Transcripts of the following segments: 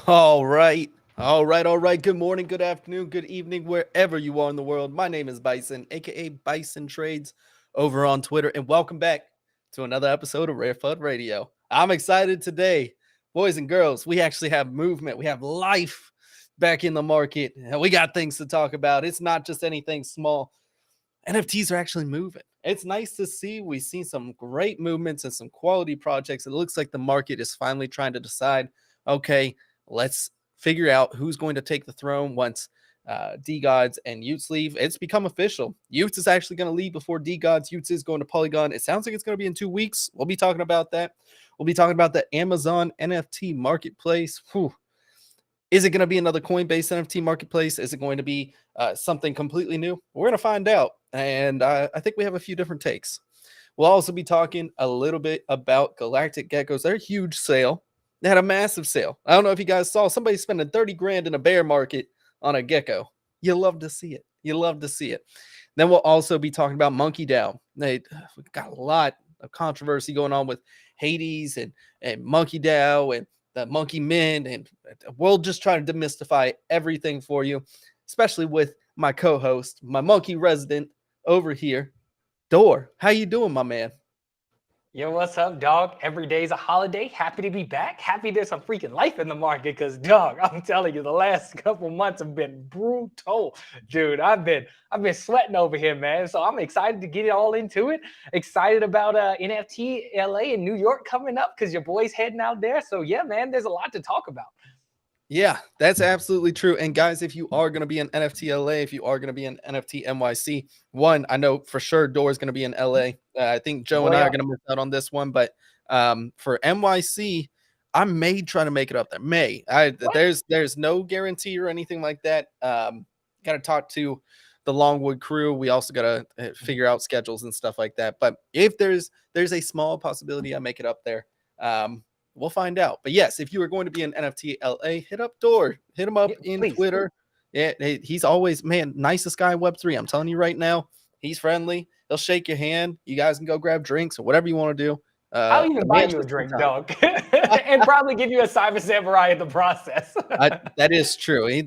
All right. All right. Good morning, good afternoon, good evening, wherever you are in the world. My name is Bison, aka Bison Trades, over on Twitter, and welcome back to another episode of RareFUD Radio. I'm excited today, boys and girls. We actually have movement, we have life back in the market, and we got things to talk about. It's not just anything small. NFTs are actually moving. It's nice to see. We've seen some great movements and some quality projects. It looks like the market is finally trying to decide, okay, let's figure out who's going to take the throne once D Gods and Utes leave. It's become official. Utes is actually going to leave before D Gods. Utes is going to Polygon. It sounds like it's going to be in 2 weeks. We'll be talking about that. We'll be talking about the Amazon NFT marketplace. Whew. Is it going to be another Coinbase NFT marketplace? Is it going to be something completely new? We're going to find out. And I think we have a few different takes. We'll also be talking a little bit about Galactic Geckos. Their huge sale. They had a massive sale. I don't know if you guys saw somebody spending 30 grand in a bear market on a gecko. You love to see it. You love to see it. Then we'll also be talking about Monkey DAO. We've got a lot of controversy going on with Hades and Monkey DAO and the Monkey Mint, and we'll just try to demystify everything for you, especially with my co-host, my monkey resident over here, Door. How you doing, my man? Yo, what's up, dog? Every day's a holiday. Happy to be back. Happy there's some freaking life in the market because, dog, I'm telling you, the last couple months have been brutal. Dude, I've been sweating over here, man. So I'm excited to get it all into it. Excited about NFT LA and New York coming up because your boy's heading out there. So, yeah, man, there's a lot to talk about. Yeah, that's absolutely true. And guys, if you are going to be in NFT LA, if you are going to be in NFT NYC, one, I know for sure Door is going to be in LA. I think Joe and I are going to miss out on this one, but for NYC, I may try to make it up there. There's no guarantee or anything like that. Got to talk to the Longwood crew. We also got to figure out schedules and stuff like that. But if there's a small possibility I make it up there, we'll find out. But yes, if you are going to be in NFT LA, hit up Door. Hit him up in please. Twitter. Yeah, he's always, man, nicest guy in Web3. I'm telling you right now, he's friendly. He'll shake your hand. You guys can go grab drinks or whatever you want to do. I'll even buy you a drink, dog, and probably give you a Cyber Samurai in the process. That is true. He's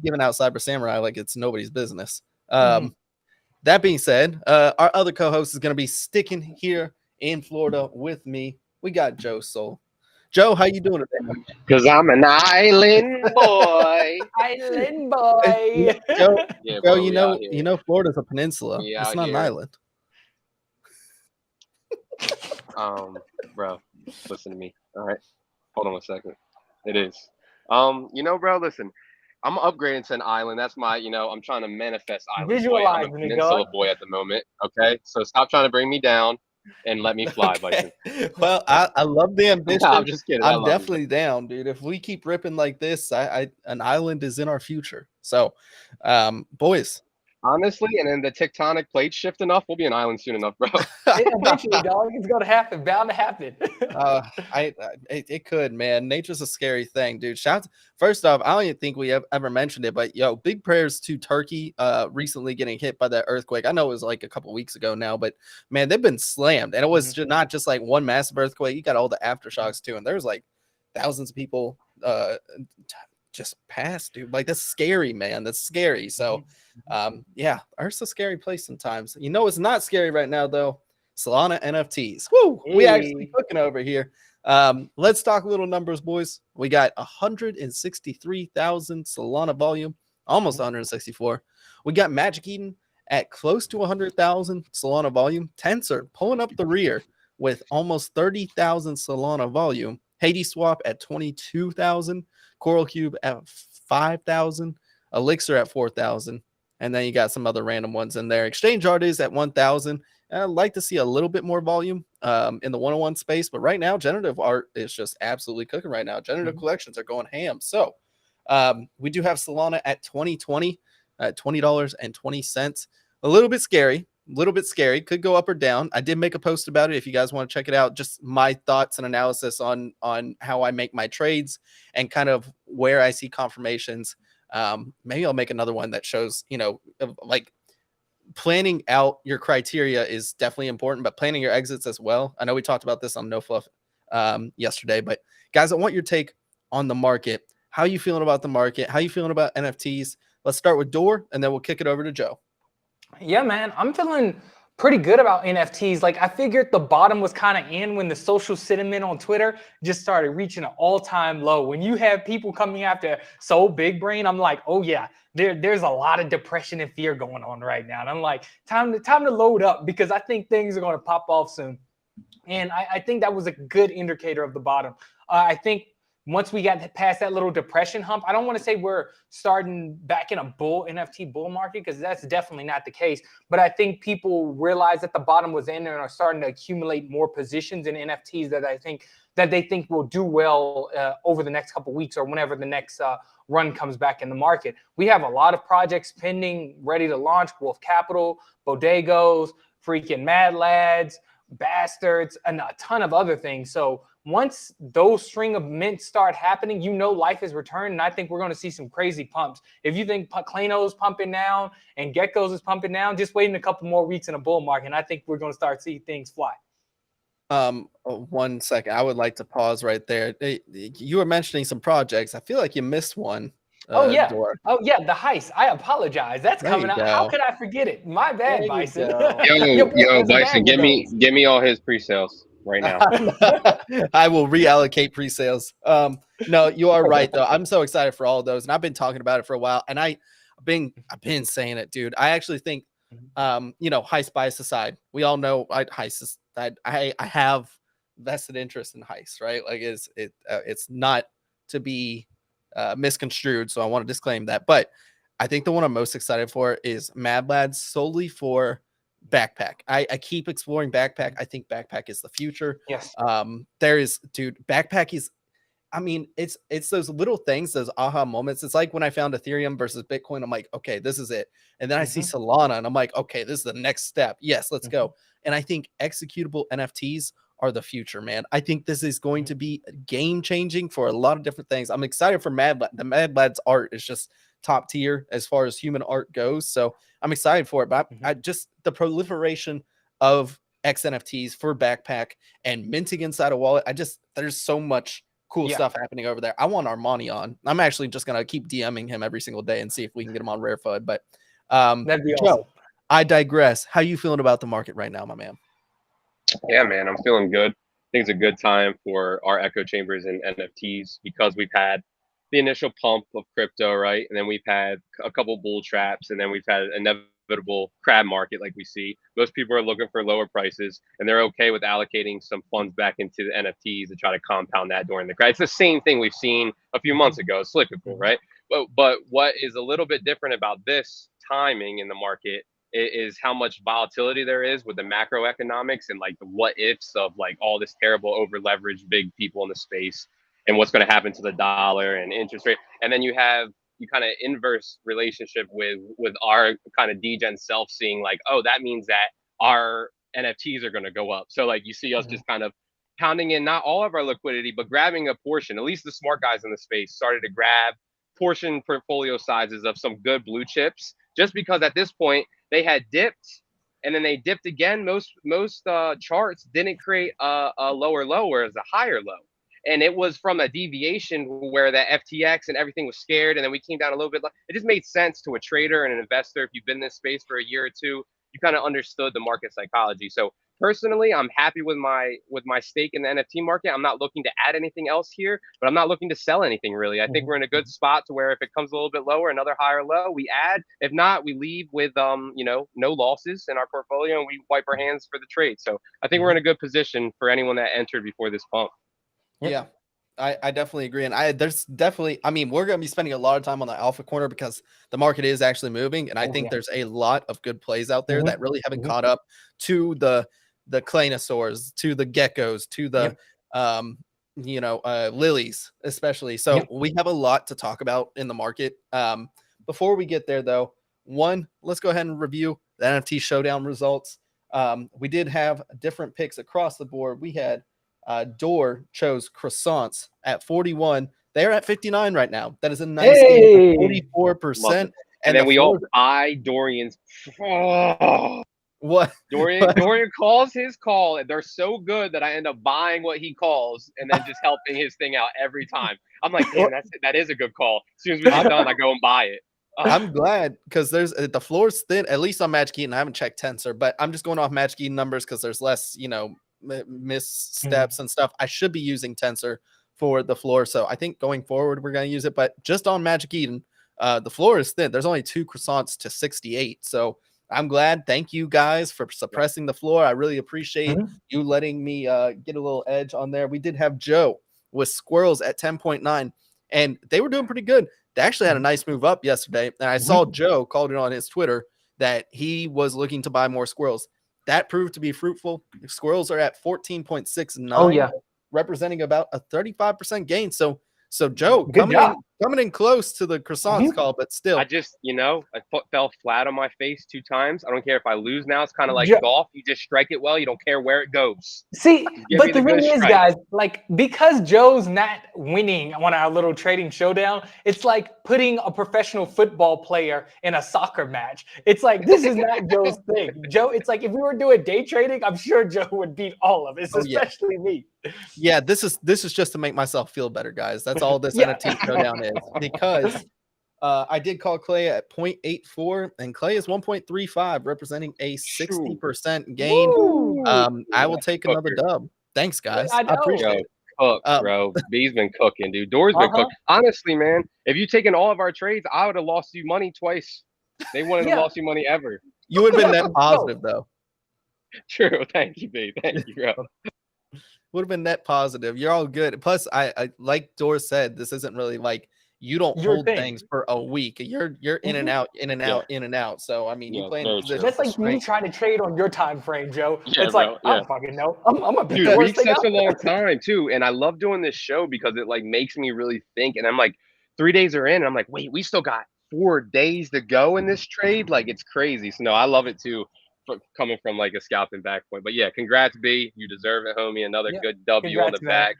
giving out Cyber Samurai like it's nobody's business. That being said, our other co-host is going to be sticking here in Florida with me. We got JoeSol. Joe, how you doing today? Because I'm an island boy. Island boy. Joe, yeah, bro, you know, Florida's a peninsula. It's not an island. Bro, listen to me. All right, hold on a second. It is. Bro, listen. I'm upgrading to an island. That's my, I'm trying to manifest island. Visualize boy. I'm a peninsula boy at the moment. Okay, so stop trying to bring me down. And let me fly, Bison. Well, I love the ambition. I'm just kidding. I'm definitely down, dude. If we keep ripping like this, an island is in our future. So, boys. Honestly, and then the tectonic plates shift enough, we'll be an island soon enough, bro. Eventually, dog, it's gonna happen. Bound to happen. It could, man. Nature's a scary thing, dude. First off, I don't even think we ever mentioned it, but yo, big prayers to Turkey. Recently getting hit by that earthquake. I know it was like a couple weeks ago now, but man, they've been slammed, and it was not just like one massive earthquake. You got all the aftershocks too, and there's like thousands of people just passed, dude. Like that's scary, man. That's scary. So yeah, Earth's a scary place sometimes. You know it's not scary right now though. Solana NFTs. Woo! Hey. We actually cooking over here. Let's talk little numbers, boys. We got 163,000 Solana volume, almost 164. We got Magic Eden at close to 100,000 Solana volume. Tensor pulling up the rear with almost 30,000 Solana volume. Hades Swap at 22,000. Coral Cube at 5,000. Elixir at 4,000. And then you got some other random ones in there. Exchange Art is at 1,000. I'd like to see a little bit more volume in the one-on-one space, but right now, generative art is just absolutely cooking right now. Generative collections are going ham. So we do have Solana at 2020 at $20.20. A little bit scary. Could go up or down. I did make a post about it if you guys want to check it out. Just my thoughts and analysis on how I make my trades and kind of where I see confirmations. Maybe I'll make another one that shows, like planning out your criteria is definitely important, but planning your exits as well. I know we talked about this on No Fluff yesterday, but guys, I want your take on the market. How you feeling about the market? How you feeling about NFTs? Let's start with Door, and then we'll kick it over to Joe. Yeah, man, I'm feeling pretty good about NFTs. Like, I figured the bottom was kind of in when the social sentiment on Twitter just started reaching an all-time low. When you have people coming after so big brain, I'm like, oh yeah, there's a lot of depression and fear going on right now. And I'm like, time to load up, because I think things are going to pop off soon. And I think that was a good indicator of the bottom. I think once we got past that little depression hump, I don't want to say we're starting back in a NFT bull market, because that's definitely not the case. But I think people realize that the bottom was in and are starting to accumulate more positions in NFTs that they think will do well over the next couple of weeks, or whenever the next run comes back in the market. We have a lot of projects pending, ready to launch: Wolf Capital, Bodegos, freaking Mad Lads, Bastards, and a ton of other things. So once those string of mints start happening, life is returned, and I think we're going to see some crazy pumps. If you think Klano's pumping down and Gecko's is pumping down, just wait in a couple more weeks in a bull market, and I think we're going to start seeing things fly. 1 second. I would like to pause right there. You were mentioning some projects. I feel like you missed one. Door. Oh yeah, the heist. I apologize. That's coming out. How could I forget it? My bad, Bison. Yo, Bison, give me all his pre-sales right now. I will reallocate pre-sales. No, you are right though. I'm so excited for all of those, and I've been talking about it for a while, and I've been saying it, dude. I actually think, heist bias aside, we all know heist is that I have vested interest in heist, right? Like it's not to be misconstrued, so I want to disclaim that. But I think the one I'm most excited for is Mad Lads, solely for backpack. I keep exploring backpack. I think backpack is the future. Yes. Backpack is, I mean, it's those little things, those aha moments. It's like when I found Ethereum versus Bitcoin, I'm like, okay, this is it. And then I see Solana and I'm like, okay, this is the next step. Yes, let's go. And I think executable NFTs are the future, man. I think this is going to be game changing for a lot of different things. I'm excited for Mad Lad. The Mad Lad's art is just top tier as far as human art goes. So I'm excited for it. But I just, the proliferation of XNFTs for backpack and minting inside a wallet, there's so much cool stuff happening over there. I want Armani on. I'm actually just going to keep DMing him every single day and see if we can get him on RareFUD. But that'd be awesome. I digress. How you feeling about the market right now, my man? Yeah, man, I'm feeling good. I think it's a good time for our echo chambers and NFTs, because we've had the initial pump of crypto, right? And then we've had a couple bull traps, and then we've had an inevitable crab market like we see. Most people are looking for lower prices, and they're okay with allocating some funds back into the NFTs to try to compound that during the crash. It's the same thing we've seen a few months ago. It's cyclical, right? But what is a little bit different about this timing in the market is how much volatility there is with the macroeconomics and like the what ifs of like all this terrible over leveraged big people in the space and what's going to happen to the dollar and interest rate. And then you kind of inverse relationship with our kind of degen self seeing like, oh, that means that our NFTs are going to go up. So like you see us just kind of pounding in not all of our liquidity, but grabbing a portion. At least the smart guys in the space started to grab portion portfolio sizes of some good blue chips, just because at this point they had dipped and then they dipped again. Most charts didn't create a lower low, whereas a higher low. And it was from a deviation where that FTX and everything was scared. And then we came down a little bit. It just made sense to a trader and an investor. If you've been in this space for a year or two, you kind of understood the market psychology. So personally, I'm happy with my stake in the NFT market. I'm not looking to add anything else here, but I'm not looking to sell anything really. I think we're in a good spot to where if it comes a little bit lower, another higher low, we add. If not, we leave with no losses in our portfolio and we wipe our hands for the trade. So I think we're in a good position for anyone that entered before this pump. Yeah. I definitely agree. And there's definitely, I mean, we're going to be spending a lot of time on the alpha corner because the market is actually moving. And I think there's a lot of good plays out there that really haven't caught up to the Klanosaurs, to the geckos, to the, lilies, especially. So we have a lot to talk about in the market. Before we get there though, let's go ahead and review the NFT showdown results. We did have different picks across the board. We had, Door chose croissants at 41. They're at 59 right now. That is a nice gain of 44%. And then we all buy Dorian's. Oh. What? Dorian calls his call, and they're so good that I end up buying what he calls and then just helping his thing out every time. I'm like, damn, that is a good call. As soon as we're done, I go and buy it. I'm glad because there's the floor's thin, at least on Magic Eden. I haven't checked Tensor, but I'm just going off Magic Eden numbers because there's less, missteps and stuff. I should be using Tensor for the floor. So I think going forward, we're going to use it. But just on Magic Eden, the floor is thin. There's only 2 croissants to 68. So I'm glad. Thank you guys for suppressing the floor. I really appreciate you letting me get a little edge on there. We did have Joe with squirrels at 10.9, and they were doing pretty good. They actually had a nice move up yesterday, and I saw Joe called it on his Twitter that he was looking to buy more squirrels. That proved to be fruitful. The squirrels are at 14.69, representing about a 35% gain. So Joe, coming in close to the croissants call, but still. I just, I fell flat on my face 2 times. I don't care if I lose now. It's kind of like golf. You just strike it well. You don't care where it goes. See, but the thing is, guys, like, because Joe's not winning on our little trading showdown, it's like putting a professional football player in a soccer match. It's like, this is not Joe's thing. Joe, it's like, if we were doing day trading, I'm sure Joe would beat all of us, especially me. Yeah, this is just to make myself feel better, guys. That's all this NFT showdown is, because I did call Clay at 0.84, and Clay is 1.35, representing a 60% gain. I will take another dub. Thanks, guys. I appreciate it. Bro. B's been cooking, dude. Door's been cooking. Honestly, man, if you taken all of our trades, I would have lost you money twice. They wouldn't have lost you money ever. You would have been net positive, though. True. Thank you, B. Thank you, bro. Would have been net positive. You're all good. Plus, I like Dor said, this isn't really like you don't hold things for a week. You're in and out, in and out, in and out. So I mean, you play in position. That's like me trying to trade on your time frame, Joe. It's like I don't fucking know. I'm a big week's such a long time too, and I love doing this show because it like makes me really think. And I'm like, 3 days are in, and I'm like, wait, we still got 4 days to go in this trade. Like, it's crazy. So no, I love it too. Coming from like a scalping back point, but yeah, congrats, B. You deserve it, homie. Another good W on the back.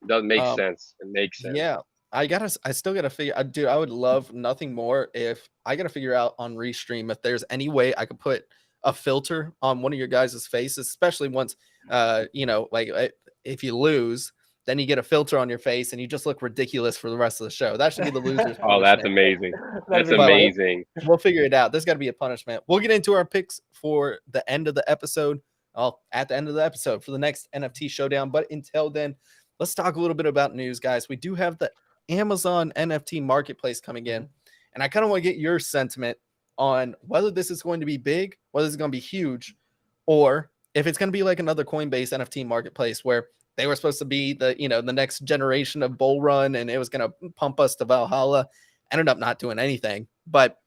It does make sense. It makes sense. Yeah, I still gotta figure. Dude, I would love nothing more if I gotta figure out on Restream if there's any way I could put a filter on one of your guys' faces, especially once, like if you lose, then you get a filter on your face and you just look ridiculous for the rest of the show. That should be the loser's Oh, that's amazing. That's amazing. We'll figure it out. There's got to be a punishment. We'll get into our picks for the end of the episode. At the end of the episode for the next NFT showdown. But until then, let's talk a little bit about news, guys. We do have the Amazon NFT marketplace coming in. And I kind of want to get your sentiment on whether this is going to be big, whether it's going to be huge, or if it's going to be like another Coinbase NFT marketplace where they were supposed to be the next generation of Bull Run, and it was going to pump us to Valhalla. Ended up not doing anything. But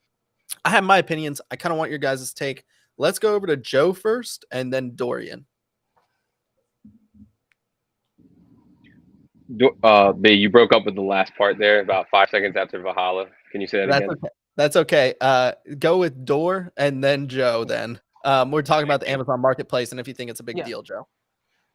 I have my opinions. I kind of want your guys' take. Let's go over to Joe first, and then Dorian. B, you broke up with the last part there about 5 seconds after Valhalla. Can you say that again? Okay. That's okay. Go with Dor and then Joe. Then we're talking about the Amazon marketplace, and if you think it's a big deal, Joe.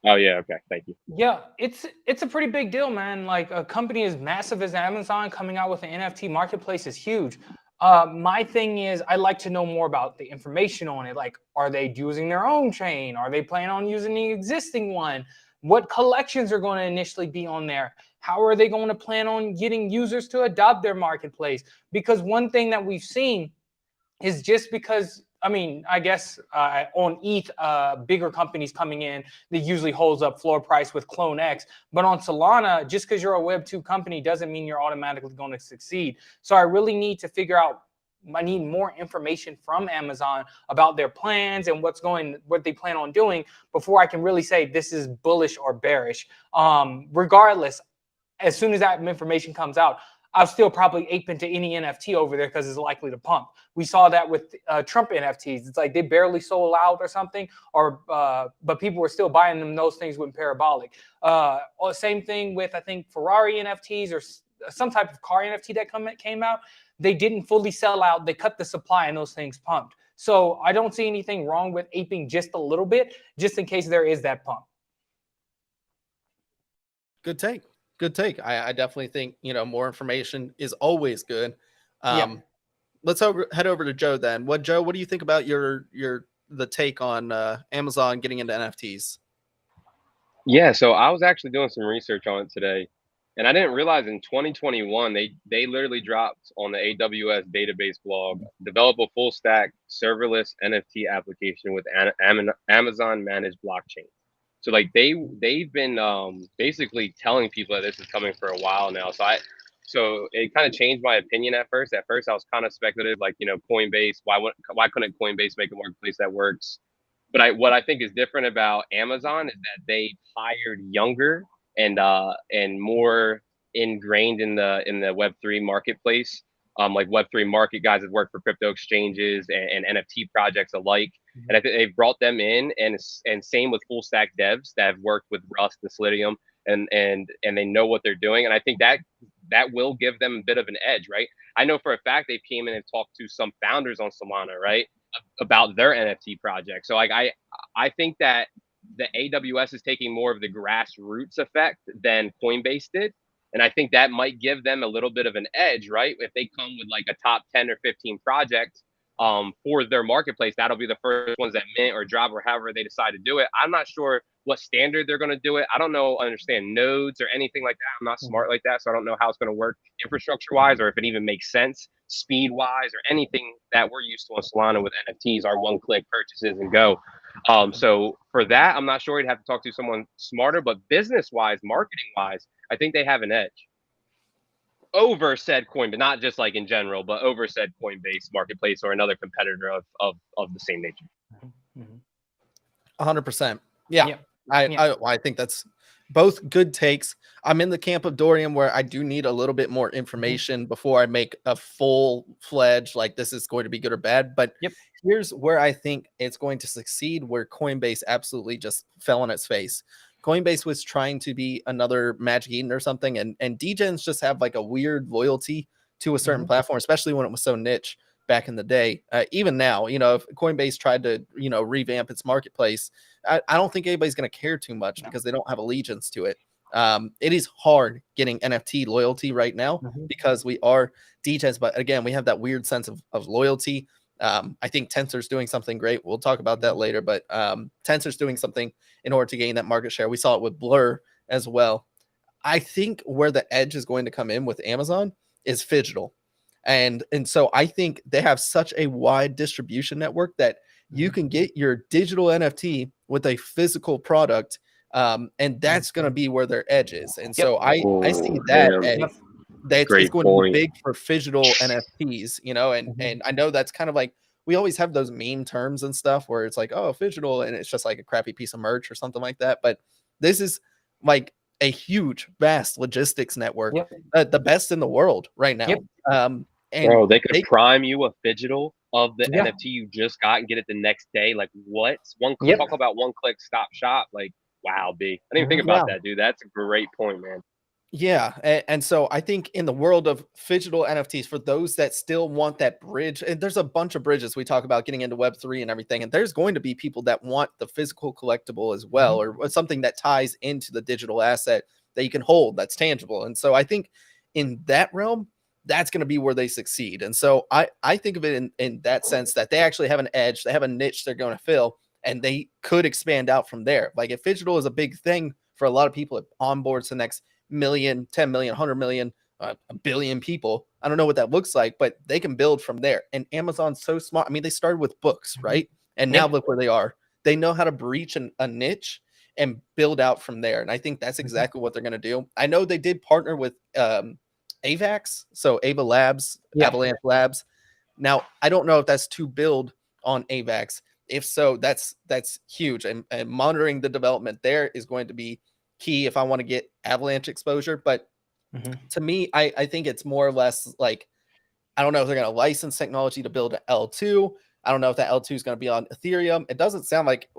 Oh yeah, okay, thank you. Yeah, it's a pretty big deal, man. Like, a company as massive as Amazon coming out with an NFT marketplace is huge. My thing is, I'd like to know more about the information on it. Like, are they using their own chain? Are they planning on using the existing one? What collections are going to initially be on there? How are they going to plan on getting users to adopt their marketplace? Because one thing that we've seen is just because, I mean, I guess on ETH, bigger companies coming in, that usually holds up floor price with Clone X. But on Solana, just because you're a Web 2 company doesn't mean you're automatically going to succeed. So I really need to figure out, I need more information from Amazon about their plans and what they plan on doing before I can really say this is bullish or bearish. Regardless, as soon as that information comes out, I'll still probably ape into any NFT over there because it's likely to pump. We saw that with Trump NFTs. It's like they barely sold out or something, but people were still buying them. Those things went parabolic. Same thing with, I think, Ferrari NFTs or some type of car NFT that came out. They didn't fully sell out. They cut the supply and those things pumped. So I don't see anything wrong with aping just a little bit, just in case there is that pump. Good take. Good take. I definitely think, more information is always good. Let's head over to Joe then. Joe, what do you think about your the take on Amazon getting into NFTs? Yeah, so I was actually doing some research on it today, and I didn't realize in 2021 they literally dropped on the AWS database blog, develop a full stack serverless NFT application with Amazon managed blockchain. So like they've been basically telling people that this is coming for a while now. So it kind of changed my opinion at first. At first I was kind of speculative, like, Coinbase, why couldn't Coinbase make a marketplace that works? But what I think is different about Amazon is that they hired younger and more ingrained in the Web3 marketplace, like Web3 market guys that work for crypto exchanges and NFT projects alike. And I think they've brought them in, and same with full stack devs that have worked with Rust and Selenium, and they know what they're doing. And I think that will give them a bit of an edge, right? I know for a fact they came in and talked to some founders on Solana, right, about their NFT project. So like I think that the AWS is taking more of the grassroots effect than Coinbase did. And I think that might give them a little bit of an edge, right? If they come with like a top 10 or 15 projects for their marketplace, that'll be the first ones that mint or drop or however they decide to do it. I'm not sure what standard they're going to do it. I don't understand nodes or anything like that. I'm not smart like that, so I don't know how it's going to work infrastructure wise, or if it even makes sense speed wise, or anything that we're used to on Solana with NFTs, our one click purchases and go. So for that, I'm not sure. You'd have to talk to someone smarter, but business wise, marketing wise, I think they have an edge over said Coinbase, not just like in general, but over said Coinbase marketplace or another competitor of the same nature. 100%. Yeah. I think that's both good takes. I'm in the camp of Dorian where I do need a little bit more information before I make a full-fledged, like, this is going to be good or bad. But here's where I think it's going to succeed, where Coinbase absolutely just fell on its face. Coinbase was trying to be another Magic Eden or something, and degens just have like a weird loyalty to a certain platform, especially when it was so niche back in the day. Even now, if Coinbase tried to, revamp its marketplace, I don't think anybody's going to care too much because they don't have allegiance to it. It is hard getting NFT loyalty right now because we are degens, but again, we have that weird sense of loyalty. I think Tensor's doing something great. We'll talk about that later, but Tensor's doing something in order to gain that market share. We saw it with Blur as well. I think where the edge is going to come in with Amazon is Phygital. And so I think they have such a wide distribution network that you can get your digital NFT with a physical product, and that's going to be where their edge is. And so I see that edge. It's going to be big for Phygital NFTs, and I know that's kind of like, we always have those meme terms and stuff where it's like, oh, Phygital, and it's just like a crappy piece of merch or something like that. But this is like a huge, vast logistics network, the best in the world right now. And bro, they could prime you a Phygital of the NFT you just got and get it the next day. Like, what? Talk about one click stop shop. Like, wow, B. I didn't even think about that, dude. That's a great point, man. Yeah, and so I think in the world of Phygital NFTs, for those that still want that bridge, and there's a bunch of bridges we talk about getting into Web3 and everything, and there's going to be people that want the physical collectible as well, or something that ties into the digital asset that you can hold, that's tangible. And so I think in that realm, that's going to be where they succeed. And so I think of it in that sense, that they actually have an edge, they have a niche they're going to fill, and they could expand out from there. Like, if Phygital is a big thing for a lot of people, it onboards the next million, 10 million, 100 million, a billion people. I don't know what that looks like, but they can build from there. And Amazon's so smart. I mean, they started with books, right? And now look where they are. They know how to breach a niche and build out from there. And I think that's exactly what they're going to do. I know they did partner with AVAX, so Ava Labs, Avalanche Labs. Now, I don't know if that's to build on AVAX. If so, that's huge. And monitoring the development there is going to be key if I want to get Avalanche exposure. But to me, I think it's more or less like, I don't know if they're going to license technology to build an L2. I don't know if that L2 is going to be on Ethereum. It doesn't sound like,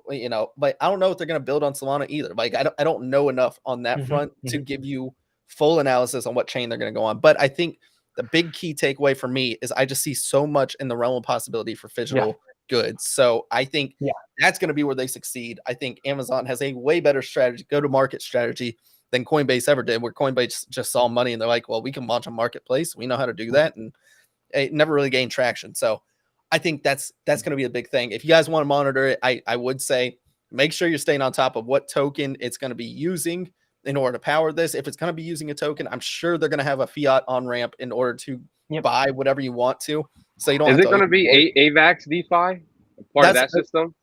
but I don't know if they're going to build on Solana either. Like, I don't know enough on that front to give you full analysis on what chain they're going to go on. But I think the big key takeaway for me is I just see so much in the realm of possibility for Phygital goods. So I think that's going to be where they succeed. I think Amazon has a way better strategy, go-to-market strategy, than Coinbase ever did, where Coinbase just saw money and they're like, well, we can launch a marketplace. We know how to do that. And it never really gained traction. So I think that's going to be a big thing. If you guys want to monitor it, I would say make sure you're staying on top of what token it's going to be using in order to power this. If it's going to be using a token, I'm sure they're going to have a fiat on ramp in order to buy whatever you want to. So you don't have Is to. it going to be AVAX DeFi? Part of that system?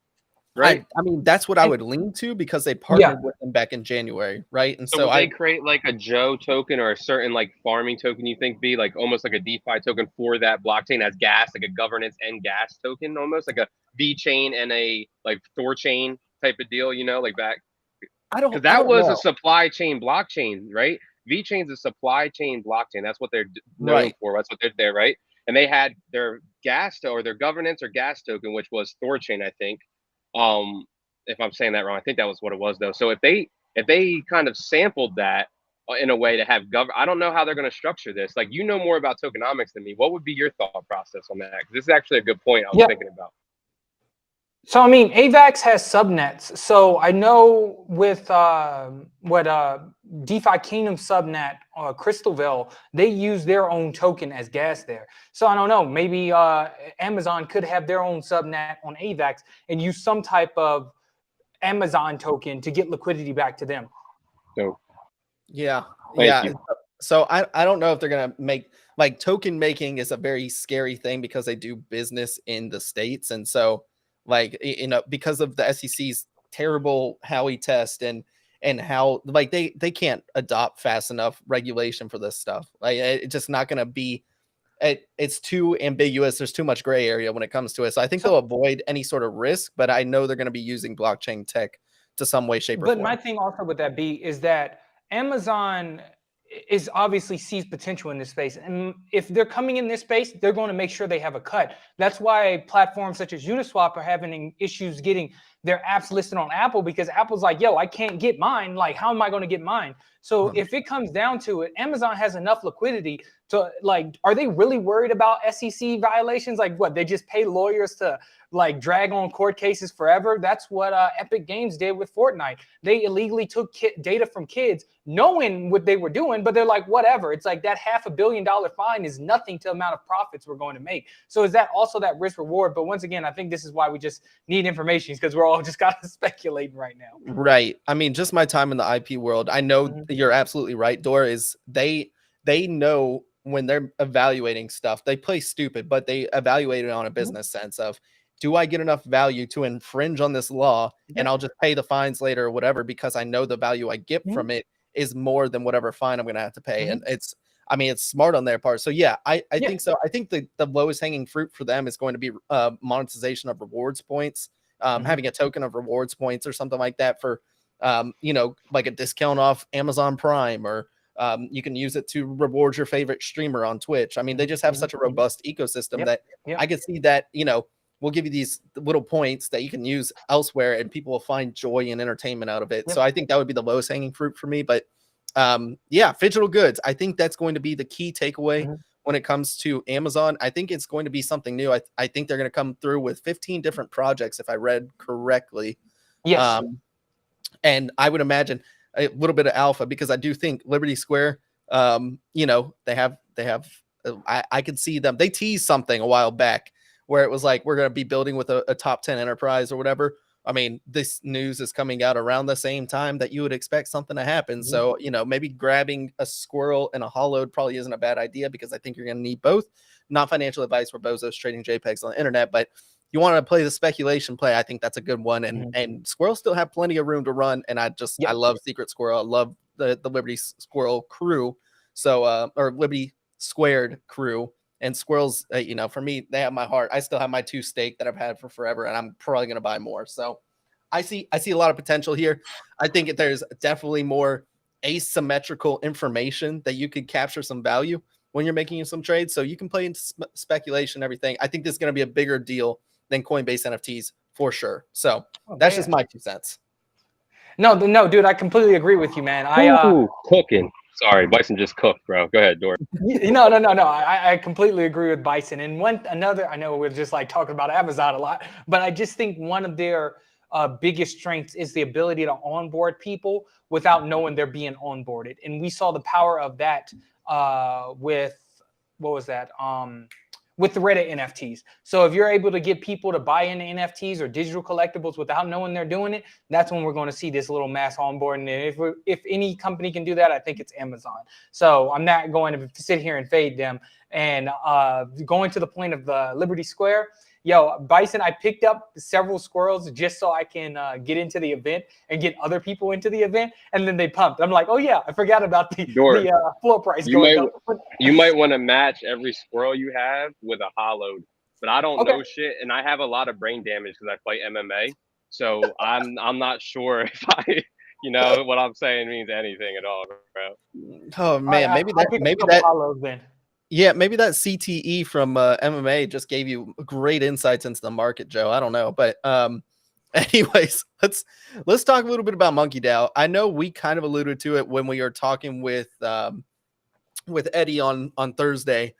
Right. I mean, that's what I would lean to because they partnered with them back in January, right? And so would they create like a Joe token or a certain like farming token, you think, be like almost like a DeFi token for that blockchain as gas, like a governance and gas token, almost like a V chain and a like Thor chain type of deal, you know, like back. Because that was a supply chain blockchain, right? V chain's a supply chain blockchain. That's what they're known for. That's what they're there, right? And they had their gas or their governance or gas token, which was Thor chain, I think. If I'm saying that wrong, I think that was what it was though. So if they kind of sampled that in a way to have I don't know how they're going to structure this. Like, you know more about tokenomics than me. What would be your thought process on that? Because this is actually a good point I was thinking about. So, I mean, AVAX has subnets. So I know with DeFi Kingdom subnet, Crystalville, they use their own token as gas there. So I don't know, maybe Amazon could have their own subnet on AVAX and use some type of Amazon token to get liquidity back to them. So, yeah. So I don't know if they're going to make, like, token making is a very scary thing because they do business in the States. And so, like, you know, because of the SEC's terrible Howey test and how, like, they can't adopt fast enough regulation for this stuff. Like, it's just not going to be, it's too ambiguous. There's too much gray area when it comes to it. So I think they'll avoid any sort of risk, but I know they're going to be using blockchain tech to some way, shape, or form. But my thing also with that is that Amazon is obviously sees potential in this space. And if they're coming in this space, they're going to make sure they have a cut. That's why platforms such as Uniswap are having issues getting their apps listed on Apple, because Apple's like, yo, I can't get mine. Like, how am I going to get mine? So if it comes down to it, Amazon has enough liquidity to, like, are they really worried about SEC violations? Like, what, they just pay lawyers to, like, drag on court cases forever? That's what Epic Games did with Fortnite. They illegally took data from kids knowing what they were doing, but they're like, whatever. It's like that $500 million fine is nothing to the amount of profits we're going to make. So is that also that risk reward? But once again, I think this is why we just need information, because we're all just kind of speculating right now. Right. I mean, just my time in the IP world, I know you're absolutely right, Dora, is they know when they're evaluating stuff, they play stupid, but they evaluate it on a business sense of, do I get enough value to infringe on this law and I'll just pay the fines later or whatever, because I know the value I get from it is more than whatever fine I'm going to have to pay. And it's smart on their part. So yeah, I think so. I think the lowest hanging fruit for them is going to be monetization of rewards points, having a token of rewards points or something like that for, you know, like a discount off Amazon Prime, or you can use it to reward your favorite streamer on Twitch. I mean, they just have such a robust ecosystem that I could see that, you know, we'll give you these little points that you can use elsewhere and people will find joy and entertainment out of it. So I think that would be the lowest hanging fruit for me. But yeah, digital goods, I think that's going to be the key takeaway when it comes to Amazon. I think it's going to be something new. I think they're going to come through with 15 different projects, if I read correctly. Yes. And I would imagine a little bit of alpha, because I do think Liberty Square, you know, they have I could see them. They teased something a while back where it was like, we're going to be building with a top 10 enterprise or whatever. I mean, this news is coming out around the same time that you would expect something to happen. So, you know, maybe grabbing a squirrel and a hollowed probably isn't a bad idea, because I think you're going to need both. Not financial advice for bozos trading JPEGs on the internet, but you want to play the speculation play, I think that's a good one. And squirrels still have plenty of room to run. And I love Secret Squirrel. I love the Liberty Squirrel crew. So, or Liberty Squared crew. And squirrels, you know, for me, they have my heart. I still have my 2 stake that I've had for forever, and I'm probably going to buy more. So I see a lot of potential here. I think there's definitely more asymmetrical information that you could capture some value when you're making some trades. So you can play into speculation, everything. I think this is going to be a bigger deal than Coinbase NFTs for sure. So that's just my 2 cents. No, dude, I completely agree with you, man. Cooking. Sorry, Bison just cooked, bro. Go ahead, Dora. No. I completely agree with Bison. And I know we're just like talking about Amazon a lot, but I just think one of their biggest strengths is the ability to onboard people without knowing they're being onboarded. And we saw the power of that with, what was that? with the Reddit NFTs. So if you're able to get people to buy into NFTs or digital collectibles without knowing they're doing it, that's when we're going to see this little mass onboarding. And if any company can do that, I think it's Amazon. So I'm not going to sit here and fade them. And going to the point of the Liberty Square, yo, Bison, I picked up several squirrels just so I can get into the event and get other people into the event, and then they pumped. I'm like, oh yeah, I forgot about the floor price going up. You might want to match every squirrel you have with a hollowed, but I don't know shit, and I have a lot of brain damage because I fight MMA, so I'm not sure if I, what I'm saying means anything at all, bro. Oh man, maybe that hollows then. Yeah, maybe that CTE from MMA just gave you great insights into the market, Joe. I don't know, but anyways, let's talk a little bit about Monkey DAO. I know we kind of alluded to it when we were talking with Eddie on Thursday,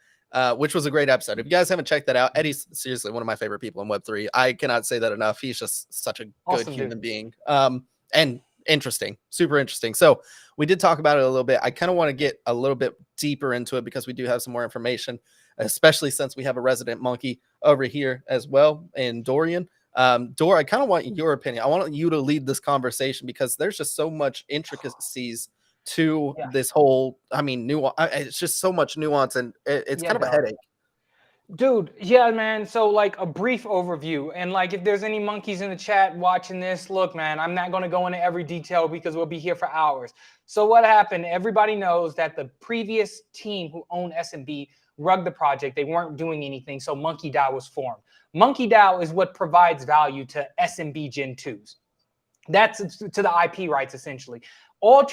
which was a great episode. If you guys haven't checked that out, Eddie's seriously one of my favorite people in Web3. I cannot say that enough. He's just such a good human being, and interesting, super interesting. So we did talk about it a little bit. I kind of want to get a little bit deeper into it because we do have some more information, especially since we have a resident monkey over here as well, and Dorian. Dor, I kind of want your opinion. I want you to lead this conversation because there's just so much intricacies to this whole, nuance. It's just so much nuance, and it's kind of a headache. Dude, yeah, man. So like a brief overview, and like if there's any monkeys in the chat watching this, look, man, I'm not going to go into every detail because we'll be here for hours. So what happened? Everybody knows that the previous team who owned SMB rugged the project. They weren't doing anything, so Monkey DAO was formed. Monkey DAO is what provides value to SMB Gen 2s. That's to the IP rights, essentially. All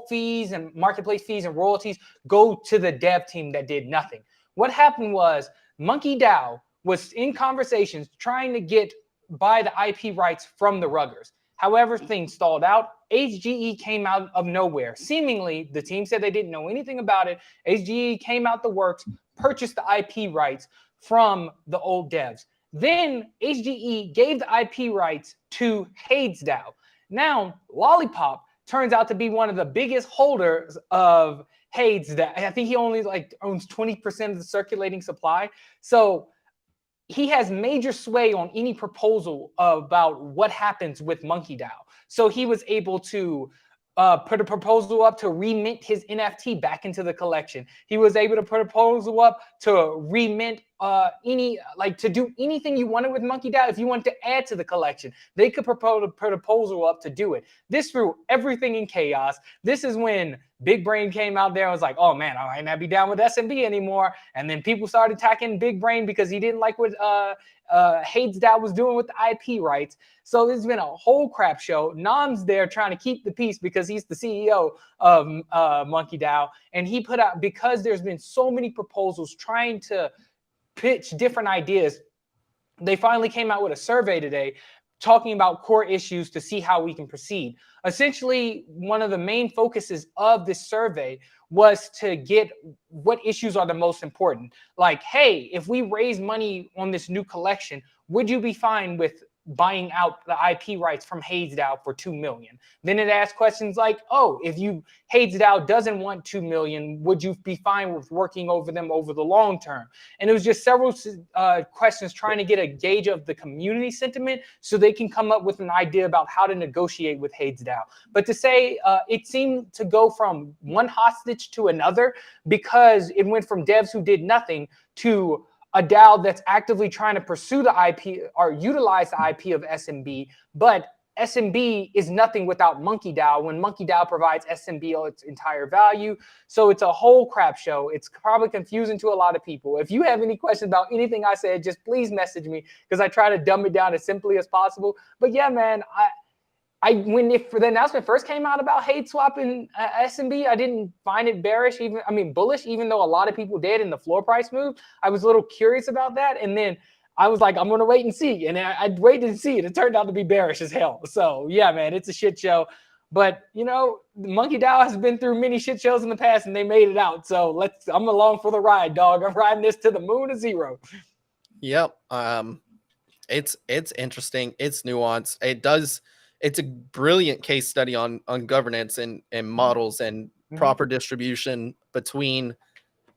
fees and marketplace fees and royalties go to the dev team that did nothing. What happened was Monkey DAO was in conversations trying to buy the IP rights from the ruggers. However, things stalled out. HGE came out of nowhere. Seemingly, the team said they didn't know anything about it. HGE came out the works, purchased the IP rights from the old devs. Then HGE gave the IP rights to Hades DAO. Now, Lollipop turns out to be one of the biggest holders of Hades DAO. I think he only owns 20% of the circulating supply. So he has major sway on any proposal about what happens with Monkey DAO. So he was able to put a proposal up to remint his NFT back into the collection. He was able to put a proposal up to remint to do anything you wanted with Monkey DAO. If you want to add to the collection, they could put a proposal up to do it. This threw everything in chaos. This is when Big Brain came out there and was like, oh man, I might not be down with SMB anymore. And then people started attacking Big Brain because he didn't like what Hades DAO was doing with the IP rights. So there's been a whole crap show. Nam's there trying to keep the peace because he's the CEO of Monkey DAO. And he put out, because there's been so many proposals trying to pitch different ideas, they finally came out with a survey today talking about core issues to see how we can proceed. Essentially, one of the main focuses of this survey was to get what issues are the most important. Like, hey, if we raise money on this new collection, would you be fine with buying out the IP rights from Hades DAO for $2 million? Then it asks questions like, oh, if Hades DAO doesn't want $2 million, would you be fine with working over them over the long term? And it was just several questions trying to get a gauge of the community sentiment so they can come up with an idea about how to negotiate with Hades DAO. But to say it seemed to go from one hostage to another because it went from devs who did nothing to a DAO that's actively trying to pursue the IP or utilize the IP of SMB, but SMB is nothing without Monkey DAO when Monkey DAO provides SMB its entire value. So it's a whole crap show. It's probably confusing to a lot of people. If you have any questions about anything I said, just please message me because I try to dumb it down as simply as possible. But yeah, man, when the announcement first came out about hate swap and SMB, I didn't find it bullish, even though a lot of people did in the floor price move. I was a little curious about that. And then I was like, I'm going to wait and see. And I waited and see. And it turned out to be bearish as hell. So yeah, man, it's a shit show. But, Monkey DAO has been through many shit shows in the past and they made it out. So I'm along for the ride, dog. I'm riding this to the moon of zero. Yep. It's interesting. It's nuanced. It's a brilliant case study on governance and models and proper distribution between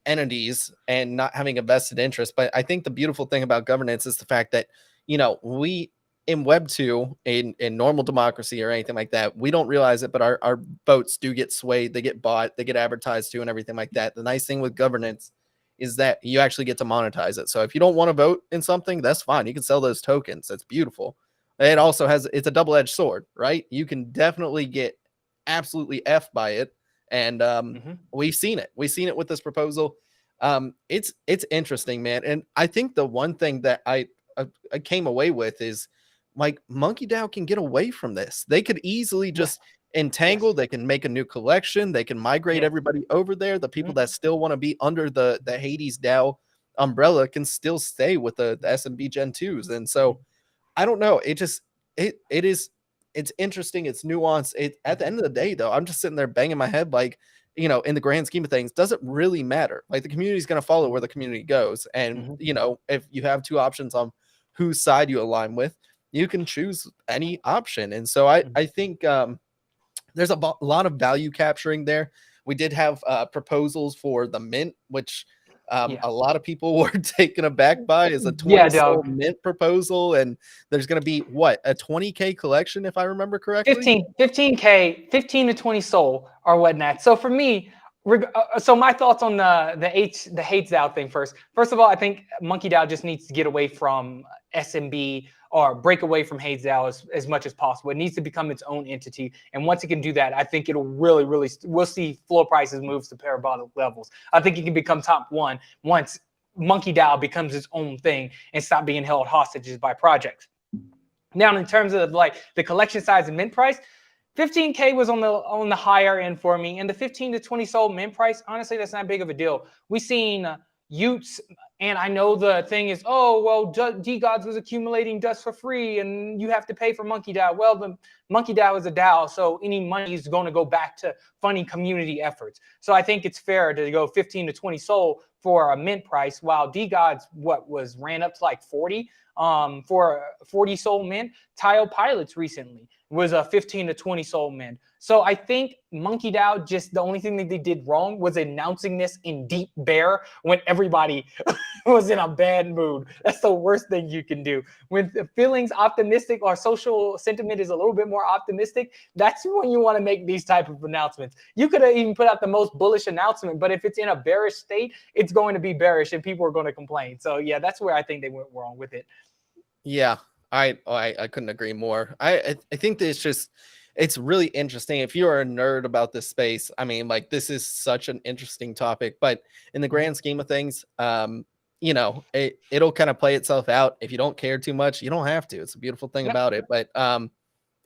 entities and not having a vested interest. But I think the beautiful thing about governance is the fact that, we in Web 2, in normal democracy or anything like that, we don't realize it, but our votes do get swayed, they get bought, they get advertised to, and everything like that. The nice thing with governance is that you actually get to monetize it. So if you don't want to vote in something, that's fine. You can sell those tokens. That's beautiful. It also it's a double-edged sword, right? You can definitely get absolutely effed by it. And we've seen it. We've seen it with this proposal. It's interesting, man. And I think the one thing that I came away with is, like, Monkey DAO can get away from this. They could easily just entangle. Yes. They can make a new collection. They can migrate everybody over there. The people that still want to be under the Hades DAO umbrella can still stay with the SMB Gen 2s. And so I don't know. It's interesting. It's nuanced. At the end of the day, though, I'm just sitting there banging my head, like, in the grand scheme of things, does it really matter? Like, the community is going to follow where the community goes. And, if you have two options on whose side you align with, you can choose any option. And so I think there's a lot of value capturing there. We did have proposals for the mint, which a lot of people were taken aback by, is a 20 soul mint proposal. And there's going to be a 20K collection, if I remember correctly. 15K, 15 to 20 soul or whatnot. So for me, so my thoughts on the Hades DAO thing first. First of all, I think Monkey DAO just needs to get away from SMB or break away from Hades DAO as much as possible. It needs to become its own entity. And once it can do that, I think it'll really, we'll see floor prices move to parabolic levels. I think it can become top one once Monkey DAO becomes its own thing and stop being held hostages by projects. Now, in terms of like the collection size and mint price, 15K was on the higher end for me, and the 15 to 20 soul mint price, honestly, that's not big of a deal. We've seen Utes, and I know the thing is, oh, well, D-Gods was accumulating dust for free, and you have to pay for Monkey DAO. Well, the Monkey DAO is a DAO, so any money is going to go back to funding community efforts. So I think it's fair to go 15 to 20 soul for a mint price, while D-Gods ran up to like 40 for a 40 soul mint. Tile Pilots recently was a 15 to 20 soul mint. So I think Monkey DAO, just the only thing that they did wrong was announcing this in deep bear when everybody was in a bad mood. That's the worst thing you can do. When the feelings optimistic or social sentiment is a little bit more optimistic, that's when you want to make these type of announcements. You could have even put out the most bullish announcement, but if it's in a bearish state, it's going to be bearish and people are going to complain. So yeah, that's where I think they went wrong with it. Yeah, I couldn't agree more. I think that it's really interesting. If you're a nerd about this space, I mean, like, this is such an interesting topic, but in the grand scheme of things, it'll kind of play itself out. If you don't care too much, you don't have to. It's a beautiful thing about it. But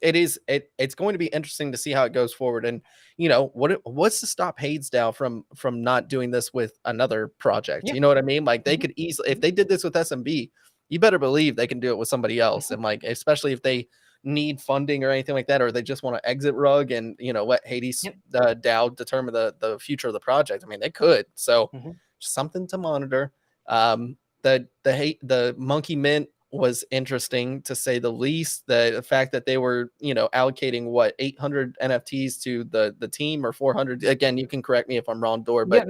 it's going to be interesting to see how it goes forward. And what's to stop Hades DAO from not doing this with another project? You know what I mean? Like, they could easily, if they did this with SMB, you better believe they can do it with somebody else. And, like, especially if they need funding or anything like that, or they just want to exit rug and let Hades DAO determine the future of the project. I mean, they could. So something to monitor. The Monkey Mint was interesting, to say the least. The fact that they were allocating 800 NFTs to the team, or 400. Again, you can correct me if I'm wrong, Dor, but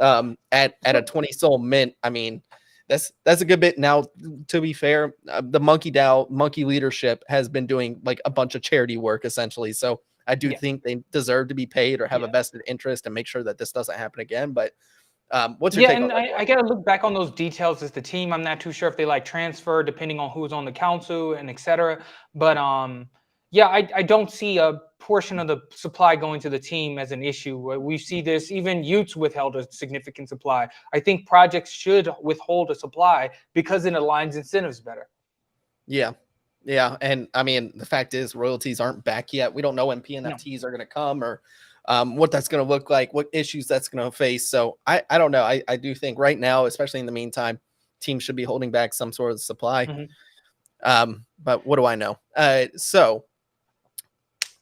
at a 20 soul mint, I mean, that's a good bit. Now, to be fair, the Monkey DAO, Monkey leadership has been doing like a bunch of charity work essentially. So I do think they deserve to be paid or have a vested interest and make sure that this doesn't happen again. But what's your take on that? I got to look back on those details as the team. I'm not too sure if they like transfer depending on who's on the council and etc. But I don't see a portion of the supply going to the team as an issue. We see this, even Utes withheld a significant supply. I think projects should withhold a supply because it aligns incentives better. Yeah. And I mean, the fact is, royalties aren't back yet. We don't know when PNFTs are going to come, or what that's going to look like, what issues that's going to face. So I don't know. I do think right now, especially in the meantime, teams should be holding back some sort of supply. But what do I know? So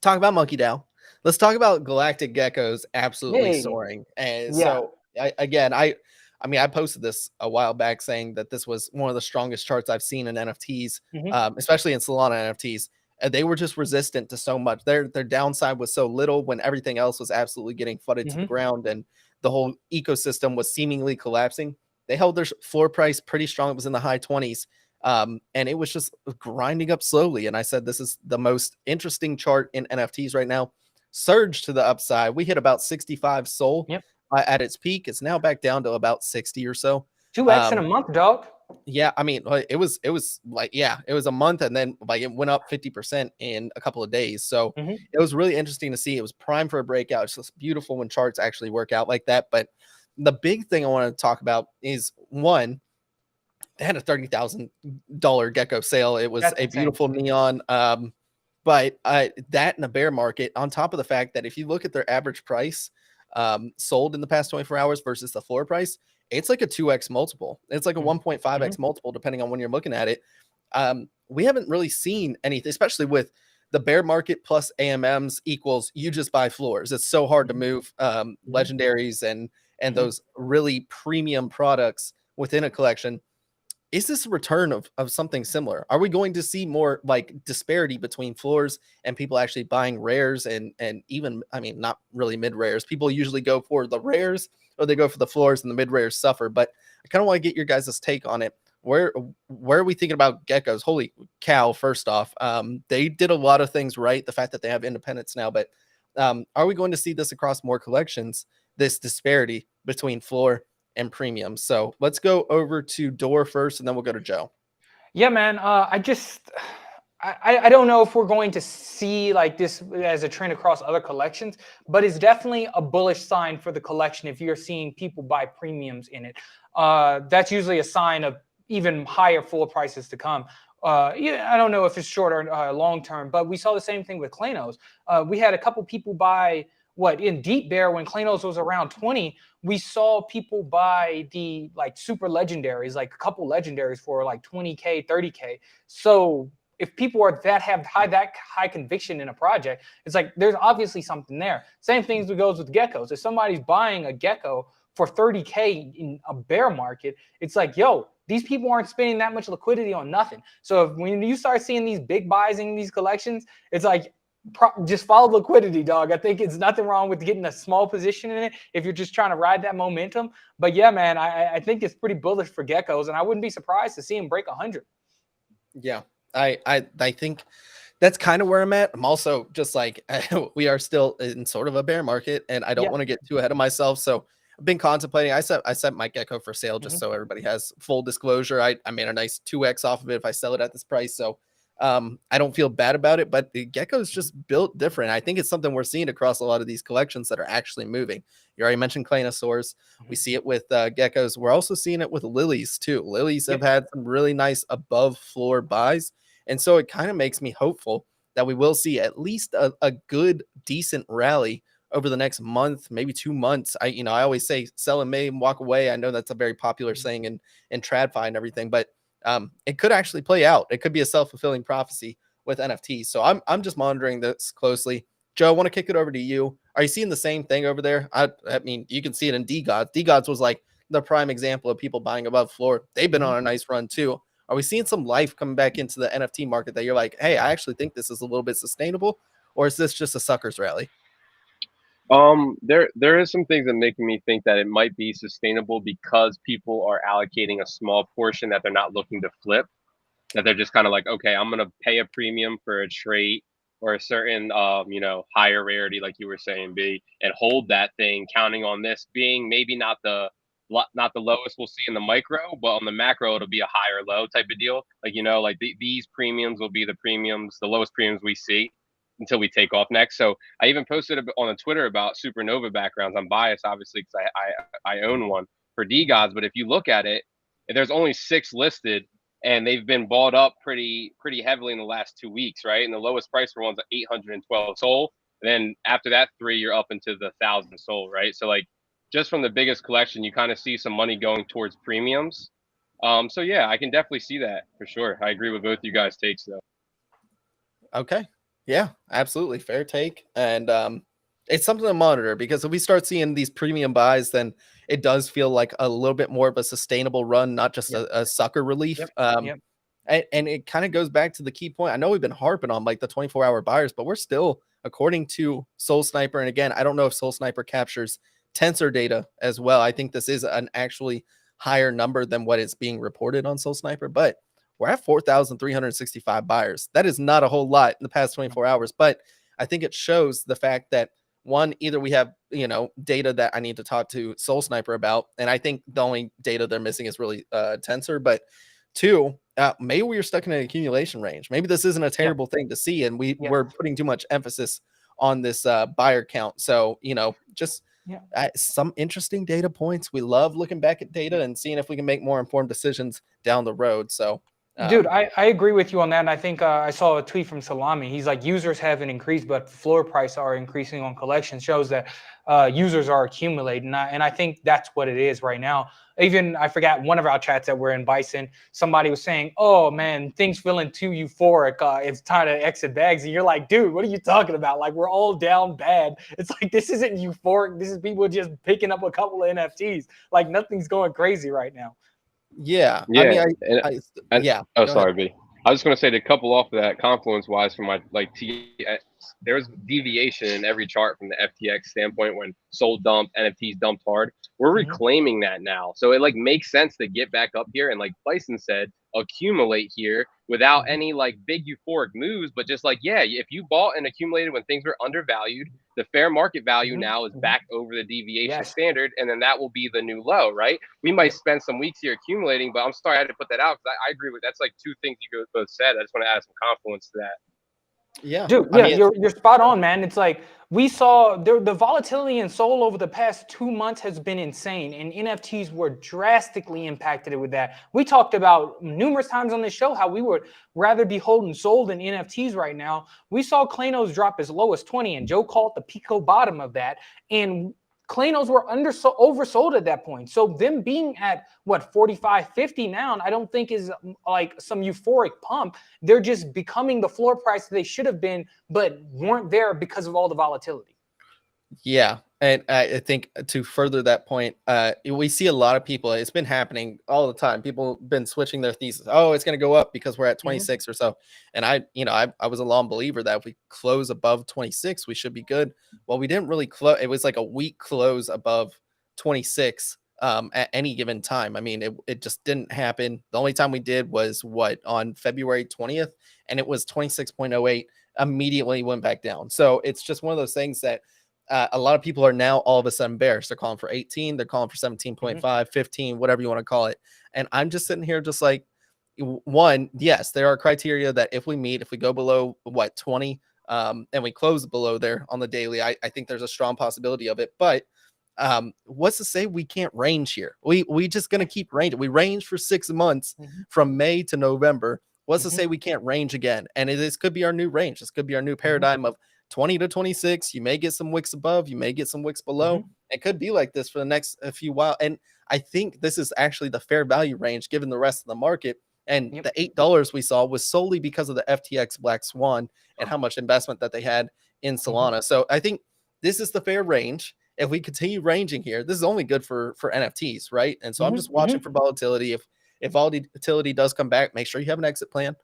talk about Monkey DAO. Let's talk about Galactic Gecko's absolutely soaring. And so I posted this a while back saying that this was one of the strongest charts I've seen in NFTs, especially in Solana NFTs. And they were just resistant to so much. Their downside was so little when everything else was absolutely getting flooded to the ground. And the whole ecosystem was seemingly collapsing, they held their floor price pretty strong. It was in the high 20s. And it was just grinding up slowly. And I said, this is the most interesting chart in NFTs right now. Surge to the upside. We hit about 65 SOL at its peak. It's now back down to about 60 or so. 2x in a month, dog. Yeah, I mean, it was like, yeah, it was a month, and then like it went up 50% in a couple of days. So it was really interesting to see. It was prime for a breakout. It's just beautiful when charts actually work out like that. But the big thing I want to talk about is, one, they had a $30,000 gecko sale. It was That's a insane. beautiful neon. But that in a bear market, on top of the fact that if you look at their average price sold in the past 24 hours versus the floor price, it's like a 2x multiple. It's like a 1.5x multiple, depending on when you're looking at it. We haven't really seen anything, especially with the bear market plus AMMs equals you just buy floors. It's so hard to move legendaries and those really premium products within a collection. Is this a return of something similar? Are we going to see more like disparity between floors and people actually buying rares and even, I mean, not really mid rares? People usually go for the rares or they go for the floors, and the mid rares suffer. But I kind of want to get your guys' take on it. Where are we thinking about geckos? Holy cow! First off, they did a lot of things right. The fact that they have independence now, but are we going to see this across more collections? This disparity between floor and premium. So let's go over to Door first, and then we'll go to Joe. Yeah, man. I don't know if we're going to see like this as a trend across other collections, but it's definitely a bullish sign for the collection if you're seeing people buy premiums in it. That's usually a sign of even higher full prices to come. Yeah, I don't know if it's short or long term, but we saw the same thing with Klanos. We had a couple people buy in Deep Bear when Klanos was around 20. We saw people buy the like super legendaries, like a couple legendaries for like 20K, 30K. So if people are that high conviction in a project, it's like there's obviously something there. Same things goes with geckos. If somebody's buying a gecko for 30K in a bear market, it's like, yo, these people aren't spending that much liquidity on nothing. So when you start seeing these big buys in these collections, it's like, just follow liquidity, dog. I think it's nothing wrong with getting a small position in it if you're just trying to ride that momentum. But yeah, man, I think it's pretty bullish for geckos, and I wouldn't be surprised to see them break 100. Yeah, I think that's kind of where I'm at. I'm also just like, we are still in sort of a bear market, and I don't want to get too ahead of myself. So I've been contemplating. I set my gecko for sale just so everybody has full disclosure. I made a nice 2x off of it if I sell it at this price. So I don't feel bad about it, but the gecko is just built different. I think it's something we're seeing across a lot of these collections that are actually moving. You already mentioned Klanosaurs. We see it with geckos. We're also seeing it with lilies too. Lilies have had some really nice above floor buys. And so it kind of makes me hopeful that we will see at least a good, decent rally over the next month, maybe 2 months. I always say sell in May and walk away. I know that's a very popular saying in TradFi and everything, but it could actually play out. It could be a self-fulfilling prophecy with NFTs. So I'm just monitoring this closely. Joe, I want to kick it over to you. Are you seeing the same thing over there? I mean, you can see it in DGods. DGods was like the prime example of people buying above floor. They've been on a nice run too. Are we seeing some life coming back into the NFT market that you're like, hey, I actually think this is a little bit sustainable, or is this just a sucker's rally? There is some things that make me think that it might be sustainable because people are allocating a small portion that they're not looking to flip, that they're just kind of like, okay, I'm gonna pay a premium for a trait or a certain higher rarity, like you were saying, B, and hold that thing, counting on this being maybe not the lowest we'll see in the micro, but on the macro it'll be a higher low type of deal. Like these premiums will be the lowest premiums we see until we take off next. So I even posted on a Twitter about supernova backgrounds. I'm biased, obviously, because I own one for DGods. But if you look at it, there's only 6 listed, and they've been bought up pretty heavily in the last 2 weeks, right? And the lowest price for one's 812 SOL. And then after that 3, you're up into the 1,000 SOL, right? So like just from the biggest collection, you kind of see some money going towards premiums. So yeah, I can definitely see that for sure. I agree with both you guys' takes though. Okay. Yeah, absolutely. Fair take. And it's something to monitor, because if we start seeing these premium buys, then it does feel like a little bit more of a sustainable run, not just a sucker relief. And it kind of goes back to the key point. I know we've been harping on like the 24-hour buyers, but we're still, according to Soul Sniper, and again, I don't know if Soul Sniper captures tensor data as well. I think this is an actually higher number than what is being reported on Soul Sniper, but we're at 4,365 buyers. That is not a whole lot in the past 24 hours, but I think it shows the fact that one, either we have, data that I need to talk to Soul Sniper about, and I think the only data they're missing is really tensor, but two, maybe we're stuck in an accumulation range. Maybe this isn't a terrible thing to see, and we're putting too much emphasis on this buyer count. So, just some interesting data points. We love looking back at data and seeing if we can make more informed decisions down the road. So, dude, I agree with you on that. And I think I saw a tweet from Salami. He's like, users haven't increased, but floor price are increasing on collection. Shows that users are accumulating. And I think that's what it is right now. Even I forgot one of our chats that we're in Bison, somebody was saying, oh man, things feeling too euphoric. It's time to exit bags. And you're like, dude, what are you talking about? Like, we're all down bad. It's like, this isn't euphoric. This is people just picking up a couple of NFTs. Like, nothing's going crazy right now. Yeah. Yeah. Yeah. Oh, sorry, B. I was just going to say, to couple off of that, confluence wise, from my there was deviation in every chart from the FTX standpoint when Sol dumped, NFTs dumped hard. We're reclaiming that now. So it like makes sense to get back up here and, like Bison said, accumulate here without any like big euphoric moves, but just like, if you bought and accumulated when things were undervalued, the fair market value now is back over the deviation standard, and then that will be the new low, right? We might spend some weeks here accumulating, but I'm sorry I had to put that out because I agree with that's like two things you both said. I just want to add some confluence to that. Yeah, dude. Yeah, you're spot on, man. It's like we saw the volatility in Sol over the past 2 months has been insane, and NFTs were drastically impacted with that. We talked about numerous times on this show how we would rather be holding Sol than NFTs right now. We saw Klanos drop as low as 20, and Joe called the pico bottom of that, and Klanos were oversold at that point. So them being at 45, 50 now, I don't think is like some euphoric pump. They're just becoming the floor price they should have been, but weren't there because of all the volatility. Yeah. And I think to further that point, we see a lot of people, it's been happening all the time. People have been switching their thesis. Oh, it's going to go up because we're at 26 or so. And I was a long believer that if we close above 26, we should be good. Well, we didn't really close. It was like a weak close above 26 at any given time. I mean, it just didn't happen. The only time we did was on February 20th, and it was 26.08, immediately went back down. So it's just one of those things that a lot of people are now all of a sudden bearish. They're calling for 18. They're calling for 17.5, 15, whatever you want to call it. And I'm just sitting here just like, one, yes, there are criteria that if we go below 20, and we close below there on the daily, I think there's a strong possibility of it. But what's to say we can't range here? We just going to keep ranging. We range for 6 months from May to November. What's to say we can't range again? And this could be our new range. This could be our new paradigm of 20 to 26. You may get some wicks above, you may get some wicks below. It could be like this for the next few while. And I think this is actually the fair value range given the rest of the market. And the $8 we saw was solely because of the FTX Black Swan and how much investment that they had in Solana. So I think this is the fair range. If we continue ranging here, this is only good for NFTs, right? And so I'm just watching for volatility. If volatility does come back, make sure you have an exit plan,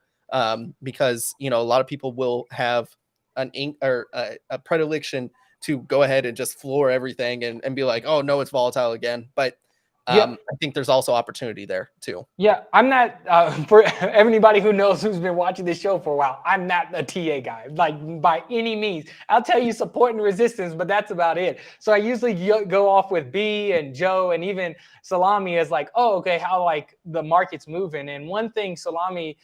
because a lot of people will have a predilection to go ahead and just floor everything and be like, oh no, it's volatile again. But I think there's also opportunity there too. Yeah, I'm not for everybody who knows who's been watching this show for a while, I'm not a TA guy, like by any means. I'll tell you support and resistance, but that's about it. So I usually go off with B and Joe and even Salami as like, oh, okay, how like the market's moving. And one thing Salami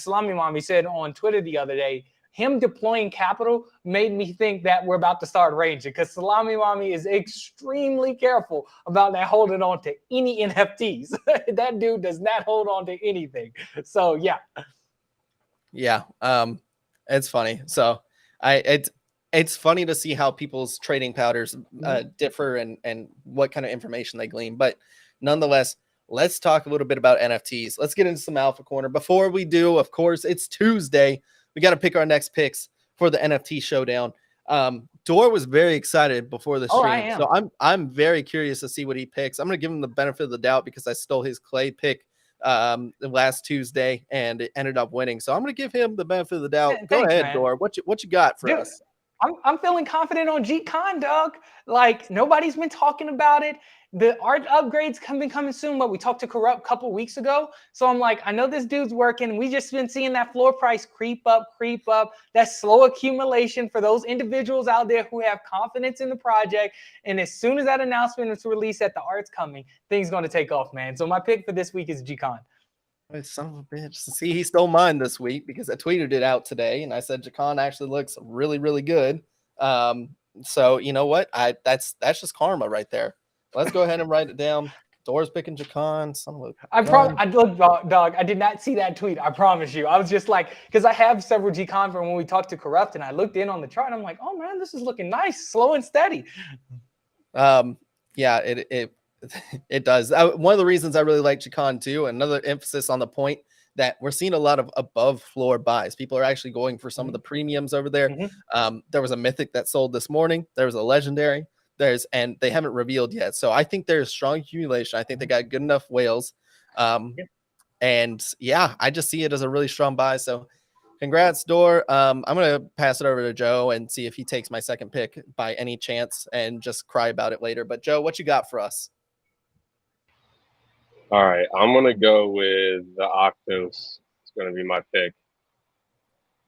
Mommy said on Twitter the other day, him deploying capital made me think that we're about to start ranging, because Salami Mommy is extremely careful about not holding on to any NFTs. That dude does not hold on to anything. So yeah. It's funny. So it's funny to see how people's trading patterns differ and what kind of information they glean. But nonetheless, let's talk a little bit about NFTs. Let's get into some alpha corner. Before we do, of course, it's Tuesday. We got to pick our next picks for the NFT showdown. Dor was very excited before the stream, so I'm very curious to see what he picks. I'm going to give him the benefit of the doubt because I stole his Clay pick last Tuesday and it ended up winning. So I'm going to give him the benefit of the doubt. Go ahead, man. Dor. What you got for us? I'm feeling confident on G-Con, dog. Like nobody's been talking about it. The art upgrades been coming soon, but we talked to Corrupt a couple weeks ago. So I'm like, I know this dude's working. We just been seeing that floor price creep up. That slow accumulation for those individuals out there who have confidence in the project. And as soon as that announcement is released that the art's coming, things going to take off, man. So my pick for this week is G-Con. Son of a bitch. See, he stole mine this week because I tweeted it out today, and I said Jacon actually looks really, really good. So you know what? That's just karma right there. Let's go ahead and write it down. Doors picking Jacon. Look, dog. I did not see that tweet. I promise you. I was just like, because I have several G-Con from when we talked to Corrupt, and I looked in on the chart. And I'm like, oh man, this is looking nice, slow and steady. Yeah, it does. One of the reasons I really like Jacon too, another emphasis on the point that we're seeing a lot of above floor buys. People are actually going for some of the premiums over there. There was a mythic that sold this morning. There was a legendary. And they haven't revealed yet. So I think there's strong accumulation. I think they got good enough whales. And yeah, I just see it as a really strong buy. So congrats, Door. I'm going to pass it over to Joe and see if he takes my second pick by any chance and just cry about it later. But Joe, what you got for us? All right, I'm going to go with the Octos. It's going to be my pick.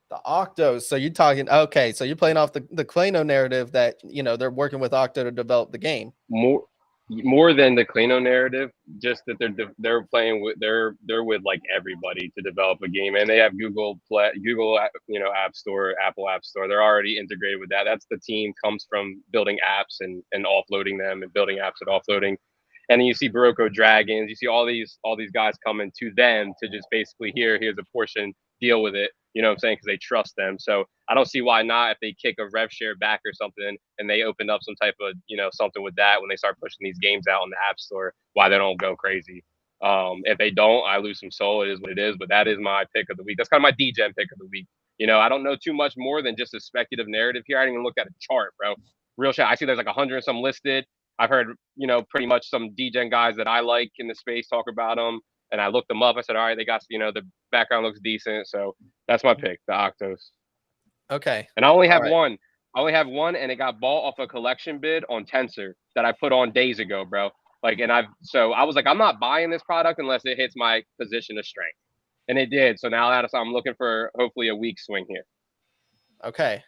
The Octos. So you're talking, okay, so you're playing off the Klano narrative that, you know, they're working with Octo to develop the game. More than the Klano narrative, just that they're playing with they're with like everybody to develop a game, and they have Google Play, App Store, Apple App Store. They're already integrated with that. That's the team comes from building apps and offloading them and building apps and offloading. And then you see Barocco Dragons, you see all these guys coming to them to just basically here's a portion, deal with it. You know what I'm saying? Because they trust them. So I don't see why not if they kick a rev share back or something and they open up some type of, something with that when they start pushing these games out in the App Store, why they don't go crazy. If they don't, I lose some soul. It is what it is. But that is my pick of the week. That's kind of my DGen pick of the week. I don't know too much more than just a speculative narrative here. I didn't even look at a chart, bro. Real shit. I see there's like 100 and some listed. I've heard, pretty much some DGen guys that I like in the space talk about them. And I looked them up. I said, all right, they got, the background looks decent. So that's my pick, the Octos. Okay. And I only have one. I only have one, and it got bought off a collection bid on Tensor that I put on days ago, bro. So I was like, I'm not buying this product unless it hits my position of strength. And it did. So now I'm looking for hopefully a weak swing here. Okay.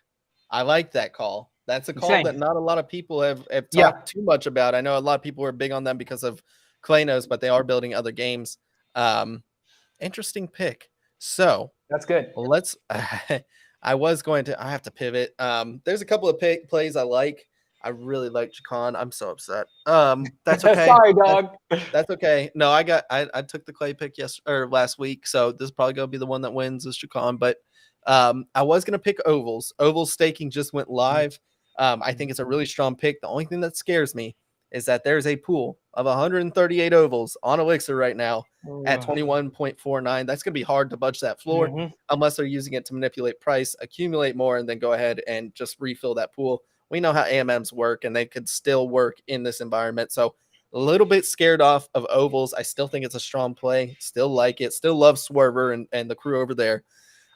I like that call. That's a call that not a lot of people have talked too much about. I know a lot of people are big on them because of Klanos, but they are building other games. Interesting pick. So that's good. Let's I have to pivot. There's a couple of plays I like. I really like Jacon. I'm so upset. That's okay. Sorry, dog. That's okay. No, I took the clay pick last week, so this is probably gonna be the one that wins is Jacon. But I was gonna pick ovals. Oval staking just went live. I think it's a really strong pick. The only thing that scares me is that there's a pool of 138 ovals on Elixir right now at 21.49. That's going to be hard to budge that floor unless they're using it to manipulate price, accumulate more, and then go ahead and just refill that pool. We know how AMMs work, and they could still work in this environment. So a little bit scared off of ovals. I still think it's a strong play. Still like it. Still love Swerver and the crew over there.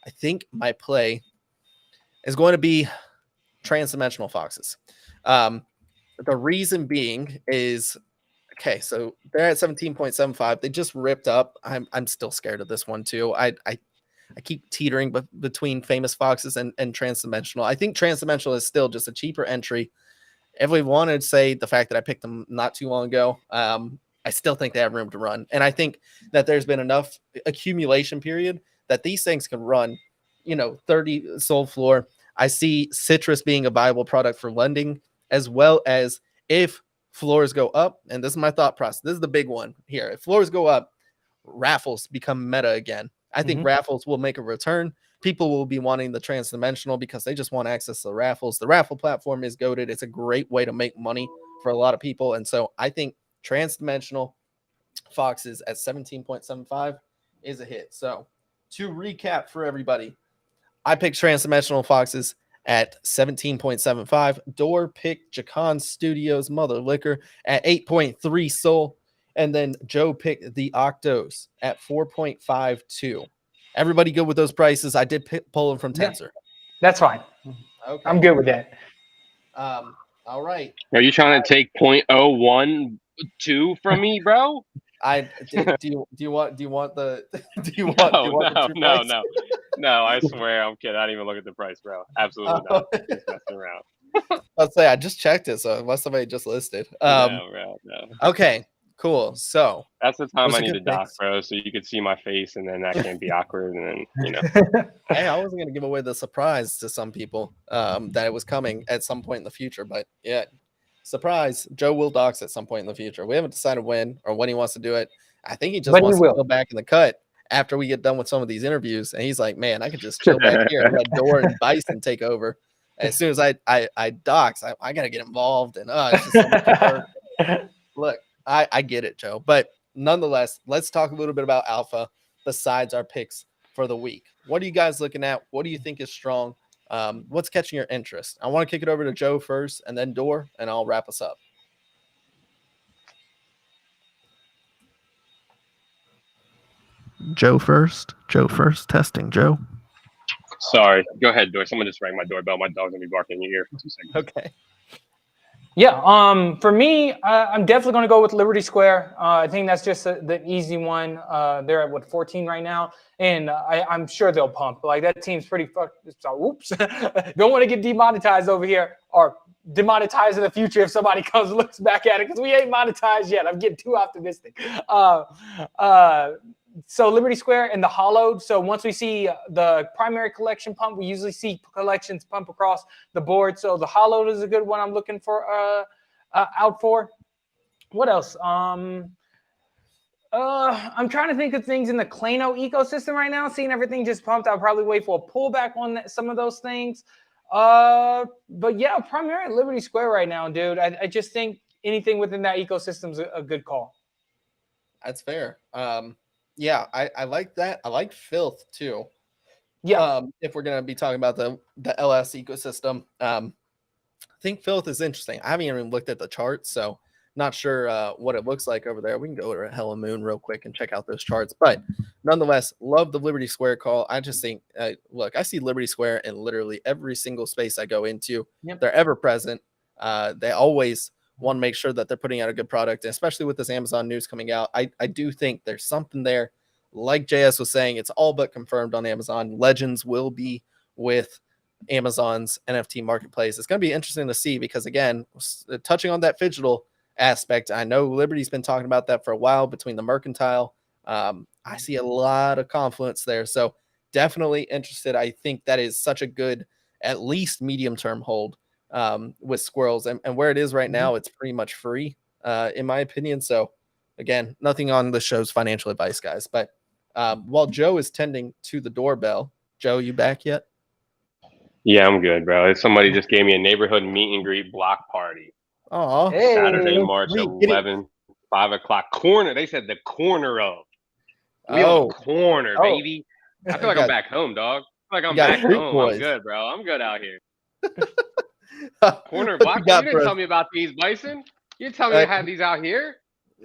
I think my play is going to be transdimensional foxes. The reason being is, okay, so they're at 17.75. They just ripped up. I'm still scared of this one too. I keep teetering between famous foxes and transdimensional. I think transdimensional is still just a cheaper entry. If we wanted to say the fact that I picked them not too long ago, I still think they have room to run. And I think that there's been enough accumulation period that these things can run, 30 soul floor. I see citrus being a viable product for lending, as well as if floors go up, and this is my thought process. This is the big one here. If floors go up, raffles become meta again. I think raffles will make a return. People will be wanting the transdimensional because they just want access to the raffles. The raffle platform is goated. It's a great way to make money for a lot of people. And so I think transdimensional foxes at 17.75 is a hit. So to recap for everybody, I picked transdimensional foxes at 17.75. Door picked Jacon Studios Mother Liquor at 8.3 soul. And then Joe picked the Octos at 4.52. Everybody good with those prices? I did pull them from Tensor. That's fine. Okay. I'm good with that. All right. Are you trying to take 0.012 from me, bro? Do you want the do you want the true price? No, I swear I'm kidding. I didn't even look at the price, bro. Absolutely not. Just messing around. I'll say I just checked it, so unless somebody just listed. No, bro, no. Okay, cool. So That's the time those I are need to good dock, picks. bro, so you could see my face, and then that can't be awkward, and then Hey, I wasn't gonna give away the surprise to some people that it was coming at some point in the future, but yeah, surprise, Joe will dox at some point in the future. We haven't decided when or when he wants to do it. I think he just But he wants to will. go back in the cut after we get done with some of these interviews, and he's like, man, I could just chill back here and let Dor and Bison take over. As soon as I dox, I gotta get involved, and it's just so much work. Look, I get it, Joe, but nonetheless, let's talk a little bit about Alpha besides our picks for the week. What are you guys looking at? What do you think is strong? What's catching your interest? I want to kick it over to Joe first, and then Dor, and I'll wrap us up. Joe first. Testing, Joe. Sorry. Go ahead, Dor. Someone just rang my doorbell. My dog's gonna be barking in your ear for 2 seconds. Okay. Yeah, for me, I'm definitely going to go with Liberty Square. I think that's just the easy one. They're at, what, 14 right now? And I'm sure they'll pump. Like, that team's pretty fucked. So, oops. Don't want to get demonetized over here or demonetized in the future if somebody comes and looks back at it, because we ain't monetized yet. I'm getting too optimistic. So Liberty Square and the hollowed. So once we see the primary collection pump, we usually see collections pump across the board. So the hollowed is a good one I'm looking for out for. What else? I'm trying to think of things in the Klano ecosystem right now. Seeing everything just pumped, I'll probably wait for a pullback on some of those things. But yeah, primarily Liberty Square right now, dude. I just think anything within that ecosystem is a good call. That's fair. Yeah, I like that. I like Filth too. Yeah. If we're gonna be talking about the LS ecosystem, I think Filth is interesting. I haven't even looked at the charts, so not sure what it looks like over there. We can go to Hell and Moon real quick and check out those charts. But nonetheless, love the Liberty Square call. I just think, look, I see Liberty Square in literally every single space I go into. Yep. They're ever present. They always want to make sure that they're putting out a good product, and especially with this Amazon news coming out. I do think there's something there. Like JS was saying, it's all but confirmed on Amazon. Legends will be with Amazon's NFT marketplace. It's going to be interesting to see because, again, touching on that phygital aspect, I know Liberty's been talking about that for a while between the mercantile. I see a lot of confluence there. So definitely interested. I think that is such a good, at least medium-term hold with Squirrels. And where it is right now, it's pretty much free, in my opinion. So, again, nothing on the show's financial advice, guys. But while Joe is tending to the doorbell, Joe, you back yet? Yeah, I'm good, bro. Somebody just gave me a neighborhood meet and greet block party. Oh, Hey. Saturday, March 11th, 5 o'clock. Corner. They said the corner of. We on the corner, baby. I feel like I'm back home, dog. I feel like I'm back home. Boys. I'm good, bro. I'm good out here. Corner block. You didn't tell me about these, Bison. You didn't tell me I had these out here.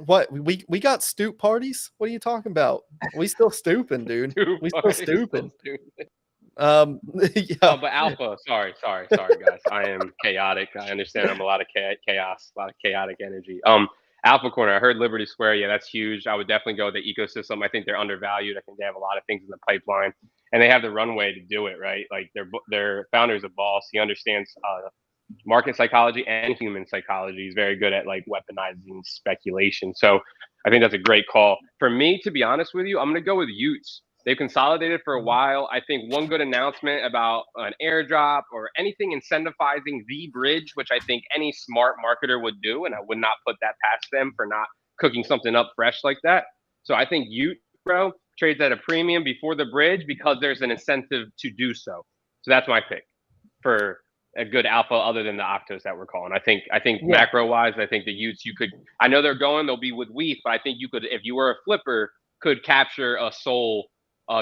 What we got stoop parties? What are you talking about? We still stooping, dude. We still stooping. Yeah. But Alpha, sorry, guys. I am chaotic. I understand I'm a lot of chaos, a lot of chaotic energy. Alpha Corner. I heard Liberty Square. Yeah, that's huge. I would definitely go with the ecosystem. I think they're undervalued. I think they have a lot of things in the pipeline, and they have the runway to do it. Right, like their founder's a boss. He understands market psychology and human psychology. He's very good at like weaponizing speculation. So I think that's a great call. For me, to be honest with you, I'm going to go with Utes. They've consolidated for a while. I think one good announcement about an airdrop or anything incentivizing the bridge, which I think any smart marketer would do, and I would not put that past them for not cooking something up fresh like that. So I think Ute, bro, trades at a premium before the bridge because there's an incentive to do so. So that's my pick for a good alpha other than the Octos that we're calling. I think macro wise, I think the Utes I know they'll be with WETH, but I think you could, if you were a flipper, could capture a soul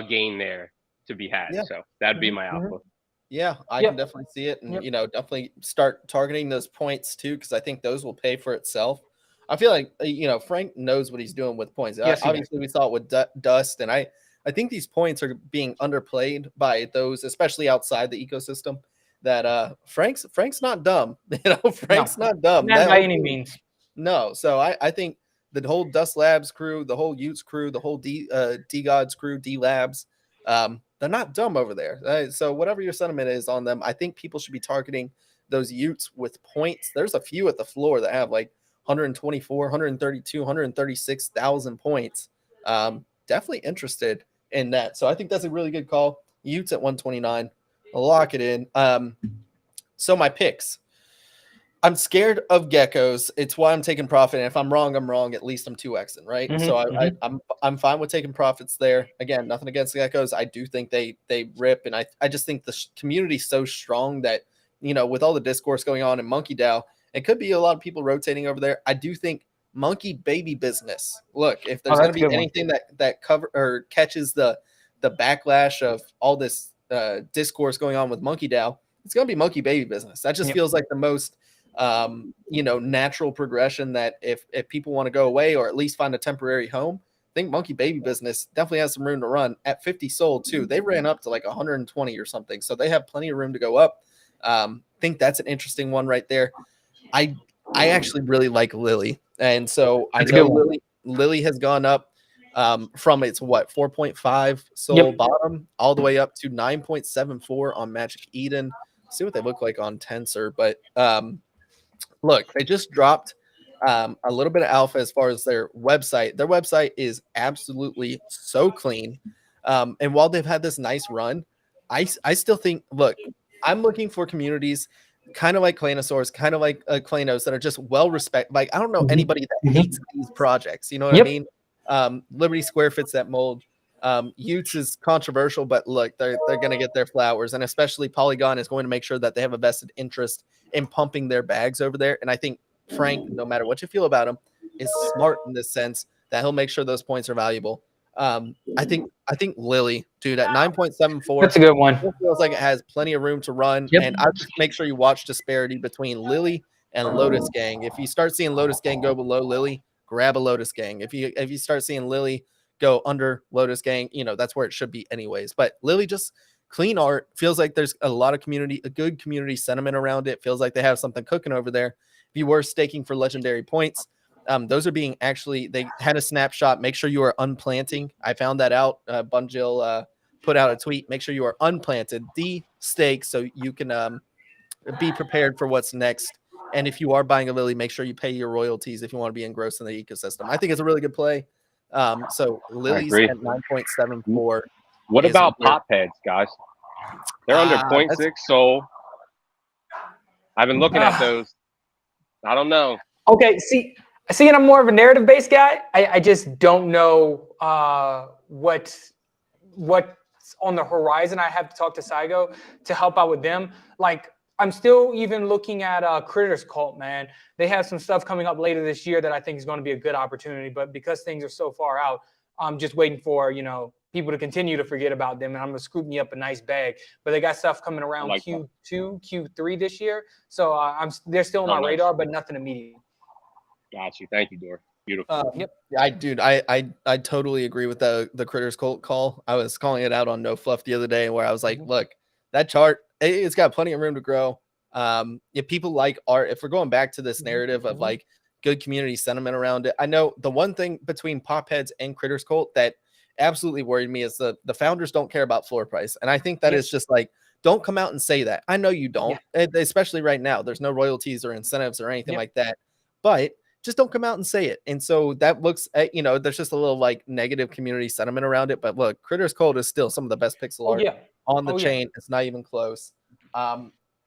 gain there to be had. Yeah. So that'd be my alpha. Yeah, I can definitely see it, and definitely start targeting those points too, because I think those will pay for itself. I feel like Frank knows what he's doing with points. Yes, obviously we saw it with Dust, and I think these points are being underplayed by those, especially outside the ecosystem. that Frank's not dumb. Frank's No, not dumb. not by any means. No. So I think the whole Dust Labs crew, the whole Utes crew, the whole D Gods crew, D Labs, they're not dumb over there. So whatever your sentiment is on them, I think people should be targeting those Utes with points. There's a few at the floor that have like 124, 132, 136,000 points. Definitely interested in that. So I think that's a really good call. Utes at 129. I'll lock it in. So my picks. I'm scared of geckos. It's why I'm taking profit. And if I'm wrong, I'm wrong. At least I'm 2xing, right? Mhm, So I'm fine with taking profits there. Again, nothing against geckos. I do think they rip, and I just think the community's so strong that, you know, with all the discourse going on in Monkey DAO, it could be a lot of people rotating over there. I do think monkey baby business. Look, if there's going to be anything that cover or catches the backlash of all this discourse going on with Monkey DAO, it's going to be monkey baby business. That just feels like the most natural progression, that if people want to go away or at least find a temporary home, I think monkey baby business definitely has some room to run at 50 sold too. They ran up to like 120 or something. So they have plenty of room to go up. Think that's an interesting one right there. I actually really like Lily. And so I know Lily has gone up from its 4.5 soul bottom all the way up to 9.74 on Magic Eden. See what they look like on Tensor, but look, they just dropped a little bit of alpha as far as their website. Their website is absolutely so clean, and while they've had this nice run, I still think, look, I'm looking for communities kind of like Clanosaurus, kind of like Clanos, that are just well respected. Like, I don't know anybody that hates these projects. You know what I mean? Liberty Square fits that mold. Utes is controversial, but look, they're going to get their flowers, and especially Polygon is going to make sure that they have a vested interest in pumping their bags over there. And I think Frank, no matter what you feel about him, is smart in this sense that he'll make sure those points are valuable. I think Lily, dude, at 9.74, that's a good one. it feels like it has plenty of room to run. And I just make sure you watch disparity between Lily and Lotus Gang. If you start seeing Lotus Gang go below Lily, grab a Lotus Gang. If you start seeing Lily go under Lotus Gang, you know, that's where it should be anyways. But Lily, just clean art. Feels like there's a lot of a good community sentiment around it. Feels like they have something cooking over there. If you were staking for legendary points, those are being they had a snapshot. Make sure you are unplanting. I found that out. Bunjil put out a tweet. Make sure you are unplanted, de-stake, so you can be prepared for what's next. And if you are buying a Lily, make sure you pay your royalties if you want to be engrossed in the ecosystem. I think it's a really good play. So Lily's at 9.74. What about pop heads, guys? They're under 0.6 soul. I've been looking at those. I don't know. Okay, see, and I'm more of a narrative-based guy. I just don't know what's on the horizon. I have to talk to Saigo to help out with them. Like, I'm still even looking at Critters Cult, man. They have some stuff coming up later this year that I think is going to be a good opportunity. But because things are so far out, I'm just waiting for, people to continue to forget about them. And I'm going to scoop me up a nice bag. But they got stuff coming around like Q2, Q3 this year. So they're still on my radar, but nothing immediate. Got you. Thank you, Dor. Beautiful. I totally agree with the Critters Cult call. I was calling it out on No Fluff the other day, where I was like, look, that chart, it's got plenty of room to grow. If people like art, if we're going back to this narrative of like good community sentiment around it, I know the one thing between Pop Heads and Critters Cult that absolutely worried me is the founders don't care about floor price. And I think that is just like, don't come out and say that. I know you don't, especially right now. There's no royalties or incentives or anything like that, but just don't come out and say it. And so that looks at, there's just a little like negative community sentiment around it. But look, Critters Cult is still some of the best pixel art on the chain. It's not even close.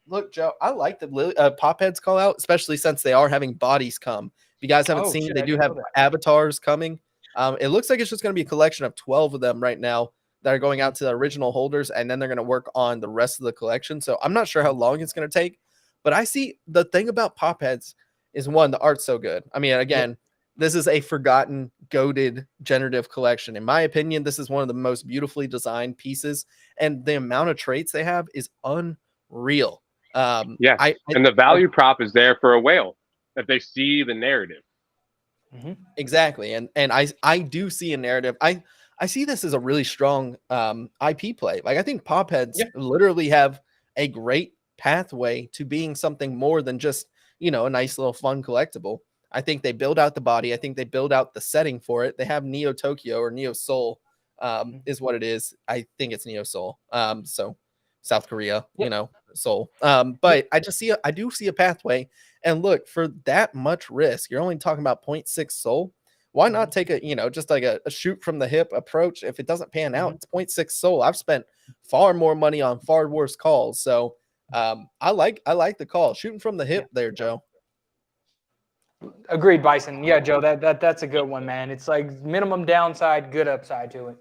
Look, Joe, I like the Pop Heads call out, especially since they are having bodies come. If you guys haven't seen, they do have avatars coming. It looks like it's just going to be a collection of 12 of them right now that are going out to the original holders, and then they're going to work on the rest of the collection. So I'm not sure how long it's going to take, but I see the thing about Pop Heads is, one, the art's so good. I mean, again, this is a forgotten, goated generative collection. In my opinion, this is one of the most beautifully designed pieces, and the amount of traits they have is unreal. And the value prop is there for a whale if they see the narrative. Exactly. And I do see a narrative. I see this as a really strong IP play. Like, I think Pop Heads literally have a great pathway to being something more than just, a nice little fun collectible. I think they build out the body. I think they build out the setting for it. They have Neo Tokyo or Neo Seoul is what it is. I think it's Neo Seoul. So South Korea, Seoul. But I do see a pathway. And look, for that much risk, you're only talking about 0.6 Soul. Why not take just like a shoot from the hip approach? If it doesn't pan out, it's 0.6 Soul. I've spent far more money on far worse calls. So I like the call. Shooting from the hip there, Joe. Agreed, Bison. Yeah, Joe, that's a good one, man. It's like minimum downside, good upside to it.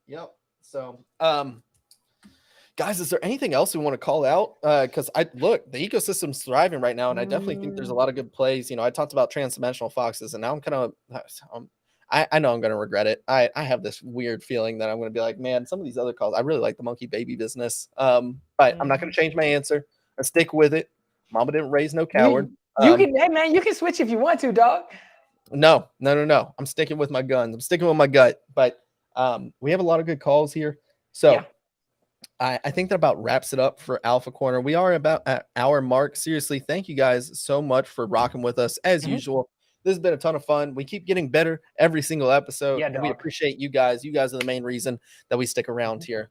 Yep. So, guys, is there anything else we want to call out? Because the ecosystem's thriving right now, and I definitely think there's a lot of good plays. I talked about transdimensional foxes, and now I'm kind of, I know I'm going to regret it. I have this weird feeling that I'm going to be like, man, some of these other calls, I really like the monkey baby business. But I'm not going to change my answer. I stick with it. Mama didn't raise no coward. You can switch if you want to, dog. No. I'm sticking with my guns. I'm sticking with my gut. But we have a lot of good calls here. So. Yeah. I think that about wraps it up for Alpha Corner. We are about at our mark. Seriously, thank you guys so much for rocking with us as usual. This has been a ton of fun. We keep getting better every single episode. Yeah, and we appreciate you guys. You guys are the main reason that we stick around here.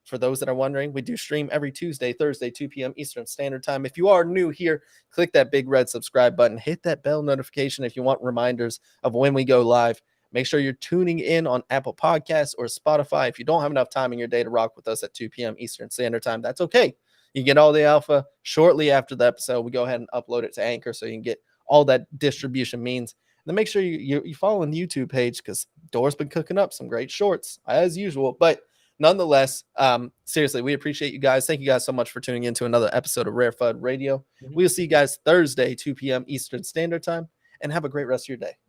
For those that are wondering, we do stream every Tuesday, Thursday, 2 p.m. Eastern Standard Time. If you are new here, click that big red subscribe button. Hit that bell notification if you want reminders of when we go live. Make sure you're tuning in on Apple Podcasts or Spotify. If you don't have enough time in your day to rock with us at 2 p.m. Eastern Standard Time, that's okay. You get all the alpha shortly after the episode. We go ahead and upload it to Anchor so you can get all that distribution means. And then make sure you follow the YouTube page because Dora's been cooking up some great shorts as usual. But nonetheless, seriously, we appreciate you guys. Thank you guys so much for tuning in to another episode of RareFUD Radio. We'll see you guys Thursday, 2 p.m. Eastern Standard Time, and have a great rest of your day.